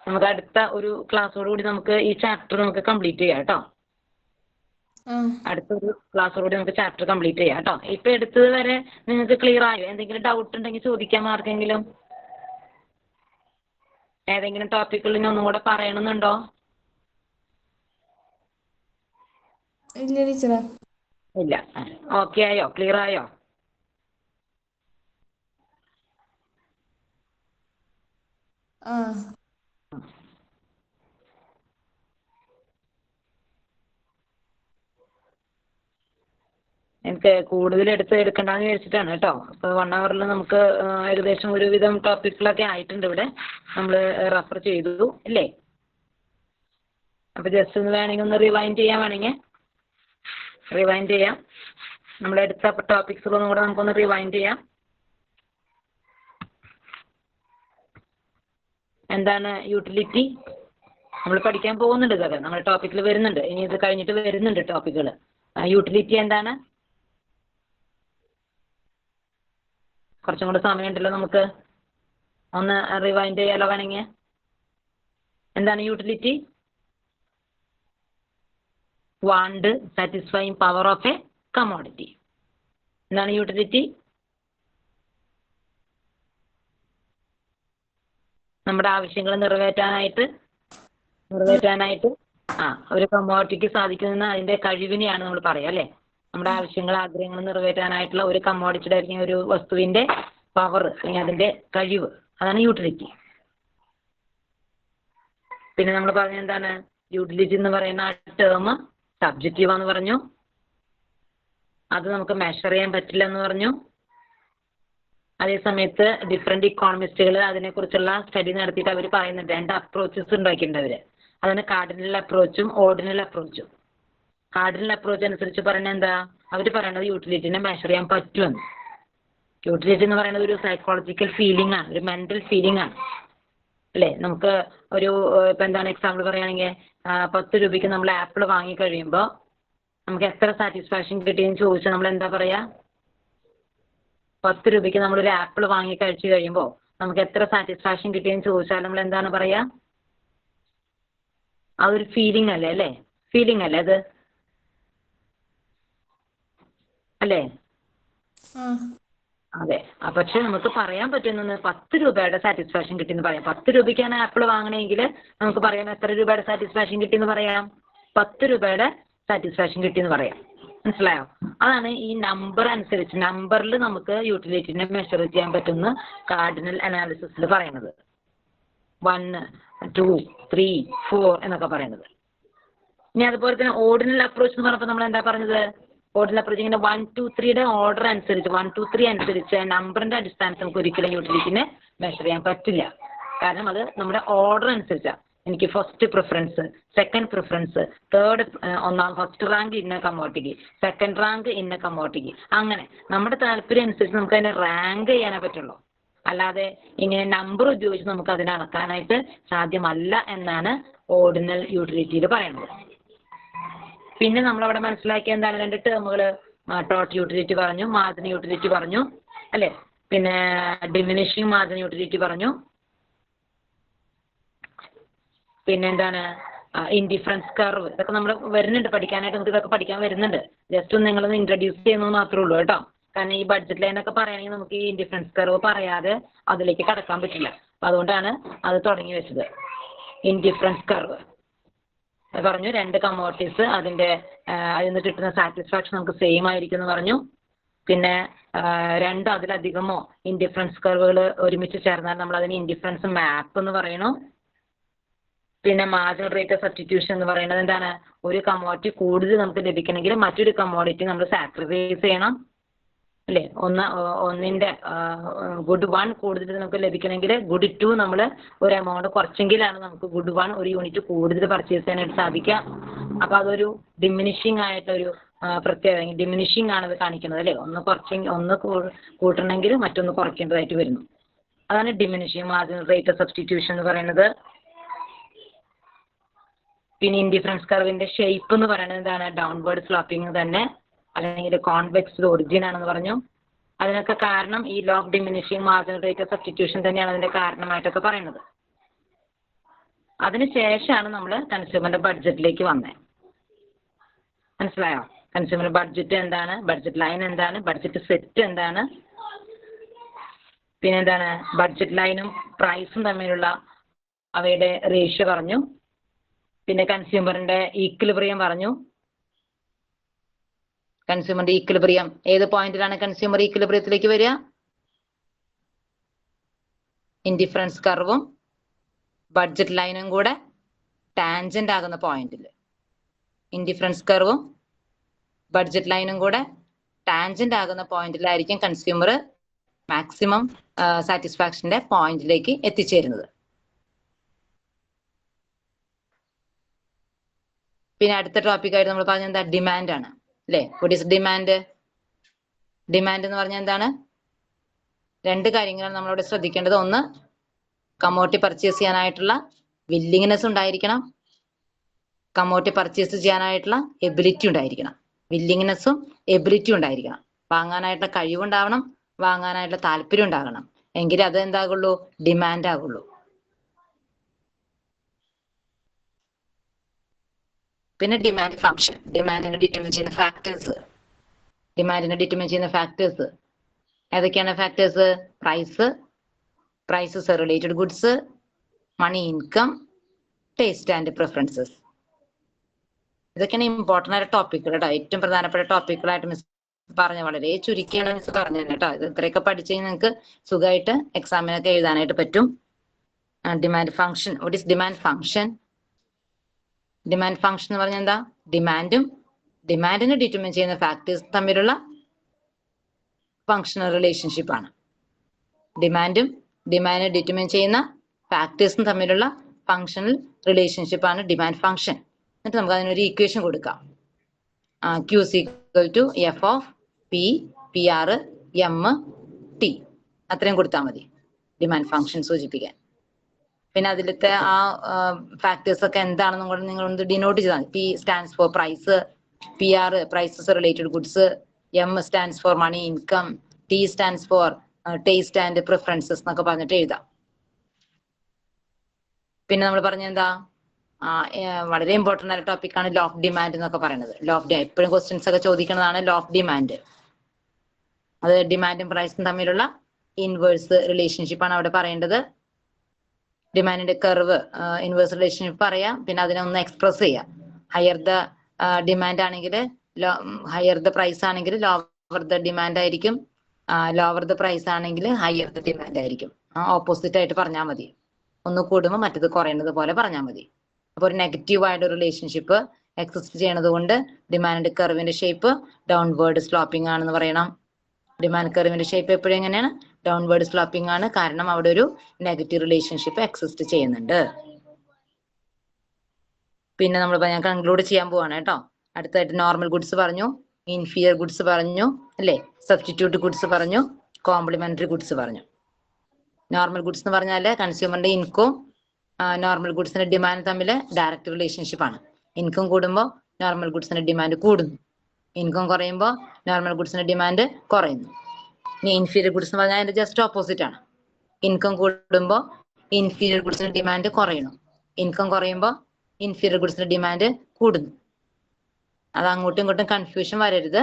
നമുക്ക് അടുത്ത ഒരു ക്ലാസ്സോടുകൂടി നമുക്ക് ഈ ചാപ്റ്റർ നമുക്ക് കംപ്ലീറ്റ് ചെയ്യാം കേട്ടോ. അടുത്തൊരു ക്ലാസ്സോടുകൂടി നമുക്ക് ചാപ്റ്റർ കംപ്ലീറ്റ് ചെയ്യാം കേട്ടോ. ഇപ്പൊ എടുത്തത് വരെ നിങ്ങൾക്ക് ക്ലിയർ ആയോ? എന്തെങ്കിലും ഡൗട്ട് ഉണ്ടെങ്കിൽ ചോദിക്കാം ആർക്കെങ്കിലും. ഏതെങ്കിലും ടോപ്പിക്കുകൾ ഇനി ഒന്നും കൂടെ പറയണമെന്നുണ്ടോ? ഇല്ല. ഓക്കെ ആയോ? ക്ലിയർ ആയോ? എനിക്ക് കൂടുതൽ എടുക്കണ്ടെന്ന് വിചാരിച്ചിട്ടാണ് കേട്ടോ. ഇപ്പൊ 1 hourൽ നമുക്ക് ഏകദേശം ഒരുവിധം ടോപ്പിക്കുകളൊക്കെ ആയിട്ടുണ്ട് ഇവിടെ. നമ്മൾ റെഫർ ചെയ്തു അല്ലേ? അപ്പൊ ജസ്റ്റ് ഒന്ന് വേണമെങ്കിൽ ഒന്ന് റിവൈൻഡ് ചെയ്യാൻ വേണമെങ്കിൽ റിവൈൻഡ് ചെയ്യാം. നമ്മുടെ അടുത്ത ടോപ്പിക്സുകളൊന്നും കൂടെ നമുക്കൊന്ന് റിവൈൻഡ് ചെയ്യാം. എന്താണ് യൂട്ടിലിറ്റി? നമ്മൾ പഠിക്കാൻ പോകുന്നുണ്ട് ഇതൊക്കെ. നമ്മുടെ ടോപ്പിക്കിൽ വരുന്നുണ്ട്. ഇനി ഇത് കഴിഞ്ഞിട്ട് വരുന്നുണ്ട് ടോപ്പിക്കുകൾ. യൂട്ടിലിറ്റി എന്താണ്? കുറച്ചും കൂടെ സമയമുണ്ടല്ലോ, നമുക്ക് ഒന്ന് റിവൈൻഡ് ചെയ്യാലോ വേണമെങ്കിൽ. എന്താണ് utility? Want satisfying power of A commodity. എന്താണ് യൂട്ടിലിറ്റി? നമ്മുടെ ആവശ്യങ്ങൾ നിറവേറ്റാനായിട്ട് ഒരു കമ്മോഡിറ്റിക്ക് സാധിക്കുന്ന അതിന്റെ കഴിവിനെയാണ് നമ്മൾ പറയുക അല്ലേ. നമ്മുടെ ആവശ്യങ്ങൾ ആഗ്രഹങ്ങൾ നിറവേറ്റാനായിട്ടുള്ള ഒരു കമ്മോഡിറ്റിയുടെ ആയിരിക്കും ഒരു വസ്തുവിന്റെ പവർ അല്ലെങ്കിൽ അതിന്റെ കഴിവ്, അതാണ് യൂട്ടിലിറ്റി. പിന്നെ നമ്മൾ പറഞ്ഞ എന്താണ്, യൂട്ടിലിറ്റി എന്ന് പറയുന്ന ടേം സബ്ജക്റ്റീവ് ആണെന്ന് പറഞ്ഞു, അത് നമുക്ക് മെഷർ ചെയ്യാൻ പറ്റില്ല എന്ന് പറഞ്ഞു. അതേസമയത്ത് ഡിഫറെന്റ് ഇക്കോണമിസ്റ്റുകൾ അതിനെക്കുറിച്ചുള്ള സ്റ്റഡി നടത്തിയിട്ട് അവർ പറയുന്നുണ്ട്, 2 അപ്രോച്ചസ് ഉണ്ടാക്കിയിട്ടുണ്ട് അവര്. അതാണ് കാർഡിനൽ അപ്രോച്ചും ഓർഡിനൽ അപ്രോച്ചും. കാർഡിനൽ അപ്രോച്ച് അനുസരിച്ച് പറയുന്നത് എന്താ, അവർ പറയുന്നത് യൂട്ടിലിറ്റിനെ മെഷർ ചെയ്യാൻ പറ്റുമെന്ന്. യൂട്ടിലിറ്റി എന്ന് പറയുന്നത് ഒരു സൈക്കോളജിക്കൽ ഫീലിംഗ് ആണ്, ഒരു മെന്റൽ ഫീലിംഗ് ആണ് അല്ലേ. നമുക്ക് ഒരു ഇപ്പൊ എന്താണ് എക്സാമ്പിൾ പറയുകയാണെങ്കിൽ 10 രൂപയ്ക്ക് നമ്മൾ ആപ്പിൾ വാങ്ങി കഴിയുമ്പോൾ നമുക്ക് എത്ര സാറ്റിസ്ഫാക്ഷൻ കിട്ടിയെന്ന് ചോദിച്ചാൽ നമ്മൾ എന്താ പറയാ, 10 രൂപയ്ക്ക് നമ്മളൊരു ആപ്പിൾ വാങ്ങി കഴിച്ചു കഴിയുമ്പോൾ നമുക്ക് എത്ര സാറ്റിസ്ഫാക്ഷൻ കിട്ടിയെന്ന് ചോദിച്ചാൽ നമ്മൾ എന്താണ് പറയാ, അതൊരു ഫീലിംഗ് അല്ലേ, അല്ലേ? ഫീലിംഗ് അല്ലേ അത്, അല്ലേ? അതെ. പക്ഷെ നമുക്ക് പറയാൻ പറ്റുന്നത് 10 രൂപയുടെ സാറ്റിസ്ഫാക്ഷൻ കിട്ടിയെന്ന് പറയാം. 10 രൂപയ്ക്കാണ് ആപ്പിൾ വാങ്ങണമെങ്കിൽ നമുക്ക് പറയാം എത്ര രൂപയുടെ സാറ്റിസ്ഫാക്ഷൻ കിട്ടിയെന്ന് പറയാം, 10 രൂപയുടെ സാറ്റിസ്ഫാക്ഷൻ കിട്ടിയെന്ന് പറയാം. മനസ്സിലായോ? അതാണ് ഈ നമ്പർ അനുസരിച്ച്, നമ്പറിൽ നമുക്ക് യൂട്ടിലിറ്റിനെ മെഷർ ചെയ്യാൻ പറ്റുന്ന കാർഡിനൽ അനാലിസിസിൽ പറയുന്നത് 1, 2, 3, 4 എന്നൊക്കെ പറയുന്നത്. ഇനി അതുപോലെ തന്നെ ഓർഡിനൽ അപ്രോച്ച് എന്ന് പറഞ്ഞപ്പോൾ നമ്മൾ എന്താ പറഞ്ഞത്, ഓർഡിനൽ അപ്രോച്ച് ഇങ്ങനെ 1, 2, 3യുടെ ഓർഡർ അനുസരിച്ച് 1, 2, 3 അനുസരിച്ച് നമ്പറിന്റെ അടിസ്ഥാനത്തിൽ നമുക്ക് ഒരിക്കലും യൂട്ടിലിറ്റിനെ മെഷർ ചെയ്യാൻ പറ്റില്ല. കാരണം അത് നമ്മുടെ ഓർഡർ അനുസരിച്ചാണ്. എനിക്ക് first preference, second preference, first rank ഇന്ന കമ്മോഡിറ്റിക്ക്, സെക്കൻഡ് റാങ്ക് ഇന്ന കമ്മോഡിറ്റിക്ക്, അങ്ങനെ നമ്മുടെ താല്പര്യം അനുസരിച്ച് നമുക്ക് അതിനെ റാങ്ക് ചെയ്യാനേ പറ്റുള്ളൂ. അല്ലാതെ ഇങ്ങനെ നമ്പർ ഉപയോഗിച്ച് നമുക്ക് അതിനെ അളക്കാനായിട്ട് സാധ്യമല്ല എന്നാണ് ഓർഡിനൽ യൂട്ടിലിറ്റിയിൽ പറയുന്നത്. പിന്നെ നമ്മളവിടെ മനസ്സിലാക്കിയ എന്താണ്, 2 ടേമുകൾ, ടോട്ടൽ യൂട്ടിലിറ്റി പറഞ്ഞു, മാർജിനൽ യൂട്ടിലിറ്റി പറഞ്ഞു അല്ലെ, പിന്നെ ഡിമിനിഷിങ് മാർജിനൽ യൂട്ടിലിറ്റി പറഞ്ഞു, പിന്നെ എന്താണ് ഇൻഡിഫറൻസ് കർവ്. ഇതൊക്കെ നമ്മൾ വരുന്നുണ്ട് പഠിക്കാനായിട്ട്, നമുക്ക് ഇതൊക്കെ പഠിക്കാൻ വരുന്നുണ്ട്. ജസ്റ്റ് ഒന്ന് നിങ്ങളൊന്ന് ഇൻട്രൊഡ്യൂസ് ചെയ്യുന്നത് മാത്രമേ ഉള്ളൂ കേട്ടോ. കാരണം ഈ ബഡ്ജറ്റ് ലൈനൊക്കെ പറയുകയാണെങ്കിൽ നമുക്ക് ഈ ഇൻഡിഫറൻസ് കർവ് പറയാതെ അതിലേക്ക് കടക്കാൻ പറ്റില്ല. അപ്പൊ അതുകൊണ്ടാണ് അത് തുടങ്ങി വെച്ചത്. ഇൻഡിഫറൻസ് കർവ് പറഞ്ഞു, 2 കമ്മോഡിറ്റീസ് അതിന്റെ അതിൽ നിന്ന് കിട്ടുന്ന സാറ്റിസ്ഫാക്ഷൻ നമുക്ക് സെയിം ആയിരിക്കും എന്ന് പറഞ്ഞു. പിന്നെ 2 അതിലധികമോ ഇൻഡിഫറൻസ് കർവുകൾ ഒരുമിച്ച് ചേർന്നാൽ നമ്മൾ അതിന് ഇൻഡിഫറൻസ് മാപ്പ് എന്ന് പറയുന്നു. പിന്നെ മാർജിനൽ റേറ്റ് ഓഫ് സബ്സ്റ്റിറ്റ്യൂഷൻ എന്ന് പറയുന്നത് എന്താണ്, ഒരു കമ്മോഡിറ്റി കൂടുതൽ നമുക്ക് ലഭിക്കണമെങ്കിൽ മറ്റൊരു കമ്മോഡിറ്റി നമ്മൾ സാക്രിഫൈസ് ചെയ്യണം അല്ലേ. ഒന്നിന്റെ ഗുഡ് 1 കൂടുതൽ നമുക്ക് ലഭിക്കണമെങ്കിൽ ഗുഡ് 2 നമ്മൾ ഒരു എമൗണ്ട് കുറച്ചെങ്കിലാണ് നമുക്ക് ഗുഡ് 1 ഒരു യൂണിറ്റ് കൂടുതൽ പർച്ചേസ് ചെയ്യാനായിട്ട് സാധിക്കുക. അപ്പൊ അതൊരു ഡിമിനിഷിങ് ആയിട്ടൊരു പ്രത്യേകത, ഡിമിനിഷിങ് ആണ് അത് കാണിക്കുന്നത് അല്ലേ. ഒന്ന് കൂട്ടണമെങ്കിൽ മറ്റൊന്ന് കുറയ്ക്കേണ്ടതായിട്ട് വരുന്നു. അതാണ് diminishing marginal rate of substitution എന്ന് പറയുന്നത്. പിന്നെ ഇൻഡിഫറൻസ് കർവിന്റെ ഷേപ്പ് എന്ന് പറയുന്നത് എന്താണ്, ഡൗൺവേർഡ് സ്ലോപ്പിംഗ് തന്നെ, അല്ലെങ്കിൽ കോൺവെക്സ് ഒറിജിൻ ആണെന്ന് പറഞ്ഞു. അതിനൊക്കെ കാരണം ഈ law of diminishing marginal rate of substitution തന്നെയാണ് അതിന്റെ കാരണമായിട്ടൊക്കെ പറയുന്നത്. അതിനുശേഷമാണ് നമ്മൾ കൺസ്യൂമറിന്റെ ബഡ്ജറ്റിലേക്ക് വന്നത്. മനസ്സിലായോ? കൺസ്യൂമർ ബഡ്ജറ്റ് എന്താണ്, ബഡ്ജറ്റ് ലൈൻ എന്താണ്, ബഡ്ജറ്റ് സെറ്റ് എന്താണ്, പിന്നെ എന്താണ് ബഡ്ജറ്റ് ലൈനും പ്രൈസും തമ്മിലുള്ള അവയുടെ റേഷ്യോ പറഞ്ഞു. പിന്നെ കൺസ്യൂമറിന്റെ ഈക്വിലിബ്രിയം പറഞ്ഞു. കൺസ്യൂമറിന്റെ ഈക്വിലിബ്രിയം ഏത് പോയിന്റിലാണ് കൺസ്യൂമർ ഈക്വിലിബ്രിയത്തിലേക്ക് വരിക, ഇൻഡിഫറൻസ് കർവും ബഡ്ജറ്റ് ലൈനും കൂടെ ടാൻജന്റ് ആകുന്ന പോയിന്റിൽ, ഇൻഡിഫറൻസ് കർവും ബഡ്ജറ്റ് ലൈനും കൂടെ ടാൻജന്റ് ആകുന്ന പോയിന്റിലായിരിക്കും കൺസ്യൂമർ മാക്സിമം സാറ്റിസ്ഫാക്ഷന്റെ പോയിന്റിലേക്ക് എത്തിച്ചേരുന്നത്. പിന്നെ അടുത്ത ടോപ്പിക്കായിട്ട് നമ്മൾ പറഞ്ഞ എന്താ, ഡിമാൻഡ് ആണ് അല്ലേ. What is demand? ഡിമാൻഡ് എന്ന് പറഞ്ഞാൽ എന്താണ്, 2 കാര്യങ്ങളാണ് നമ്മളിവിടെ ശ്രദ്ധിക്കേണ്ടത്. ഒന്ന്, കമ്മോഡിറ്റി പർച്ചേസ് ചെയ്യാനായിട്ടുള്ള വില്ലിങ്നെസ് ഉണ്ടായിരിക്കണം, കമ്മോഡിറ്റി പർച്ചേസ് ചെയ്യാനായിട്ടുള്ള എബിലിറ്റി ഉണ്ടായിരിക്കണം. വില്ലിങ്നെസ്സും എബിലിറ്റി ഉണ്ടായിരിക്കണം. വാങ്ങാനായിട്ടുള്ള കഴിവുണ്ടാവണം, വാങ്ങാനായിട്ടുള്ള താല്പര്യം ഉണ്ടാകണം. എങ്കിലേ അത് എന്താകുള്ളൂ, ഡിമാൻഡ് ആകുള്ളൂ. പിന്നെ ഡിമാൻഡ് ഫംഗ്ഷൻ, ഡിമാൻഡിനെ ഡിറ്റർമിൻ ചെയ്യുന്ന ഫാക്ടേഴ്സ് ഏതൊക്കെയാണ് factors? Prices, related goods, money income, taste and preferences. ഇതൊക്കെയാണ് ഇമ്പോർട്ടന്റ് ആയ ടോപ്പിക്കുകൾ കേട്ടോ. ഏറ്റവും പ്രധാനപ്പെട്ട ടോപ്പിക്കുകളായിട്ട് മിസ് പറഞ്ഞ വളരെ ചുരുക്കിയാണ് മിസ് പറഞ്ഞത് കേട്ടോ. ഇത് ഇത്രയൊക്കെ പഠിച്ചു കഴിഞ്ഞാൽ നിങ്ങൾക്ക് സുഖമായിട്ട് എക്സാമിനൊക്കെ എഴുതാനായിട്ട് പറ്റും. Demand function. What is demand function? Demand function എന്ന് പറഞ്ഞാൽ എന്താ? ഡിമാൻഡിനെ ഡിറ്റർമിൻ ചെയ്യുന്ന ഫാക്ടേഴ്സ് തമ്മിലുള്ള ഫംഗ്ഷണൽ റിലേഷൻഷിപ്പ് ആണ്. ഡിമാൻഡിനെ ഡിറ്റർമിൻ ചെയ്യുന്ന ഫാക്ടേഴ്സും തമ്മിലുള്ള ഫംഗ്ഷണൽ റിലേഷൻഷിപ്പ് ആണ് ഡിമാൻഡ് ഫംഗ്ഷൻ. എന്നിട്ട് നമുക്ക് അതിനൊരു ഇക്വേഷൻ കൊടുക്കാം. Q is equal to F of P, PR, M, T. അത്രയും കൊടുത്താൽ മതി ഡിമാൻഡ് ഫംഗ്ഷൻ സൂചിപ്പിക്കാൻ. പിന്നെ അതിലത്തെ ആ ഫാക്ടേഴ്സ് ഒക്കെ എന്താണെന്നും കൂടെ നിങ്ങൾ ഒന്ന് ഡിനോട്ട് ചെയ്താൽ. P stands for price, PR prices related goods, M stands for money income, T stands for taste and preferences എന്നൊക്കെ പറഞ്ഞിട്ട് എഴുതാം. പിന്നെ നമ്മൾ പറഞ്ഞെന്താ, വളരെ ഇമ്പോർട്ടന്റ് ആയ ടോപ്പിക്കാണ് ലോ ഓഫ് ഡിമാൻഡ് എന്നൊക്കെ പറയുന്നത്. ലോ ഓഫ് എപ്പോഴും ക്വസ്റ്റ്യൻസ് ഒക്കെ ചോദിക്കുന്നതാണ് ലോ ഓഫ് ഡിമാൻഡ്. അത് ഡിമാൻഡും പ്രൈസും തമ്മിലുള്ള ഇൻവേഴ്സ് റിലേഷൻഷിപ്പ് ആണ് അവിടെ പറയേണ്ടത്. ഡിമാൻഡിന്റെ കർവ് ഇൻവേഴ്സ് റിലേഷൻഷിപ്പ് പറയാം, പിന്നെ അതിനെ ഒന്ന് എക്സ്പ്രസ് ചെയ്യാം. ഹയർ ദ ഡിമാൻഡ് ആണെങ്കിൽ ഹയർ ദ പ്രൈസ് ആണെങ്കിൽ ലോവർ ദ ഡിമാൻഡ് ആയിരിക്കും, ലോവർ ദ പ്രൈസ് ആണെങ്കിൽ ഹയർ ദ ഡിമാൻഡ് ആയിരിക്കും. ഓപ്പോസിറ്റ് ആയിട്ട് പറഞ്ഞാൽ മതി. ഒന്ന് കൂടുമ്പോൾ മറ്റത് കുറയുന്നത് പോലെ പറഞ്ഞാൽ മതി. അപ്പൊ ഒരു നെഗറ്റീവ് ആയിട്ട് റിലേഷൻഷിപ്പ് എക്സിസ്റ്റ് ചെയ്യണത് കൊണ്ട് ഡിമാൻഡ് കർവിന്റെ ഷേപ്പ് ഡൗൺവേർഡ് സ്ലോപ്പിംഗ് ആണെന്ന് പറയണം. ഡിമാൻഡ് കർവിന്റെ ഷേപ്പ് എപ്പോഴും എങ്ങനെയാണ്? ഡൗൺവേർഡ് സ്ലോപ്പിംഗ് ആണ്. കാരണം അവിടെ ഒരു നെഗറ്റീവ് റിലേഷൻഷിപ്പ് എക്സിസ്റ്റ് ചെയ്യുന്നുണ്ട്. പിന്നെ നമ്മൾ ഞാൻ കൺക്ലൂഡ് ചെയ്യാൻ പോവാണ് കേട്ടോ. അടുത്തായിട്ട് നോർമൽ ഗുഡ്സ് പറഞ്ഞു, ഇൻഫീരിയർ ഗുഡ്സ് പറഞ്ഞു അല്ലേ, സബ്സ്റ്റിറ്റ്യൂട്ട് ഗുഡ്സ് പറഞ്ഞു, കോംപ്ലിമെന്ററി ഗുഡ്സ് പറഞ്ഞു. നോർമൽ ഗുഡ്സ് എന്ന് പറഞ്ഞാല് കൺസ്യൂമറിന്റെ ഇൻകവും നോർമൽ ഗുഡ്സിന്റെ ഡിമാൻഡ് തമ്മിൽ ഡയറക്റ്റ് റിലേഷൻഷിപ്പ് ആണ്. ഇൻകം കൂടുമ്പോൾ നോർമൽ ഗുഡ്സിന്റെ ഡിമാൻഡ് കൂടുന്നു, ഇൻകം കുറയുമ്പോൾ നോർമൽ ഗുഡ്സിന്റെ ഡിമാൻഡ് കുറയുന്നു. ഇനി ഇൻഫീരിയർ ഗുഡ്സ് എന്ന് പറഞ്ഞാൽ അതിന്റെ ജസ്റ്റ് ഓപ്പോസിറ്റ് ആണ്. ഇൻകം കൂടുമ്പോൾ ഇൻഫീരിയർ ഗുഡ്സിന്റെ ഡിമാൻഡ് കുറയണം, ഇൻകം കുറയുമ്പോൾ ഇൻഫീരിയർ ഗുഡ്സിന്റെ ഡിമാൻഡ് കൂടുന്നു. അത് അങ്ങോട്ടും ഇങ്ങോട്ടും കൺഫ്യൂഷൻ വരരുത്,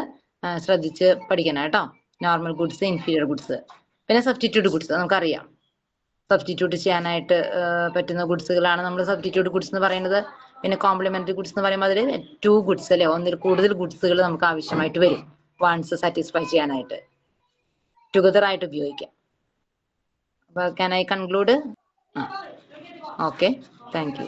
ശ്രദ്ധിച്ച് പഠിക്കണം കേട്ടോ. Normal goods, inferior goods. പിന്നെ സബ്സ്റ്റിറ്റ്യൂട്ട് ഗുഡ്സ് നമുക്കറിയാം. സബ്സ്റ്റിറ്റ്യൂട്ട് ചെയ്യാനായിട്ട് പറ്റുന്ന ഗുഡ്സുകളാണ് നമ്മൾ സബ്സ്റ്റിറ്റ്യൂട്ട് ഗുഡ്സ് എന്ന് പറയുന്നത്. പിന്നെ കോംപ്ലിമെന്ററി ഗുഡ്സ് എന്ന് പറയുമ്പോൾ അതിൽ 2 ഗുഡ്സ് അല്ലെ, ഒന്നിൽ കൂടുതൽ ഗുഡ്സുകൾ നമുക്ക് ആവശ്യമായിട്ട് വരും വാണ്ട്സ് സാറ്റിസ്ഫൈ ചെയ്യാനായിട്ട്, ടുഗദർ ആയിട്ട് ഉപയോഗിക്കാം. അപ്പൊ can I conclude? Okay, thank you.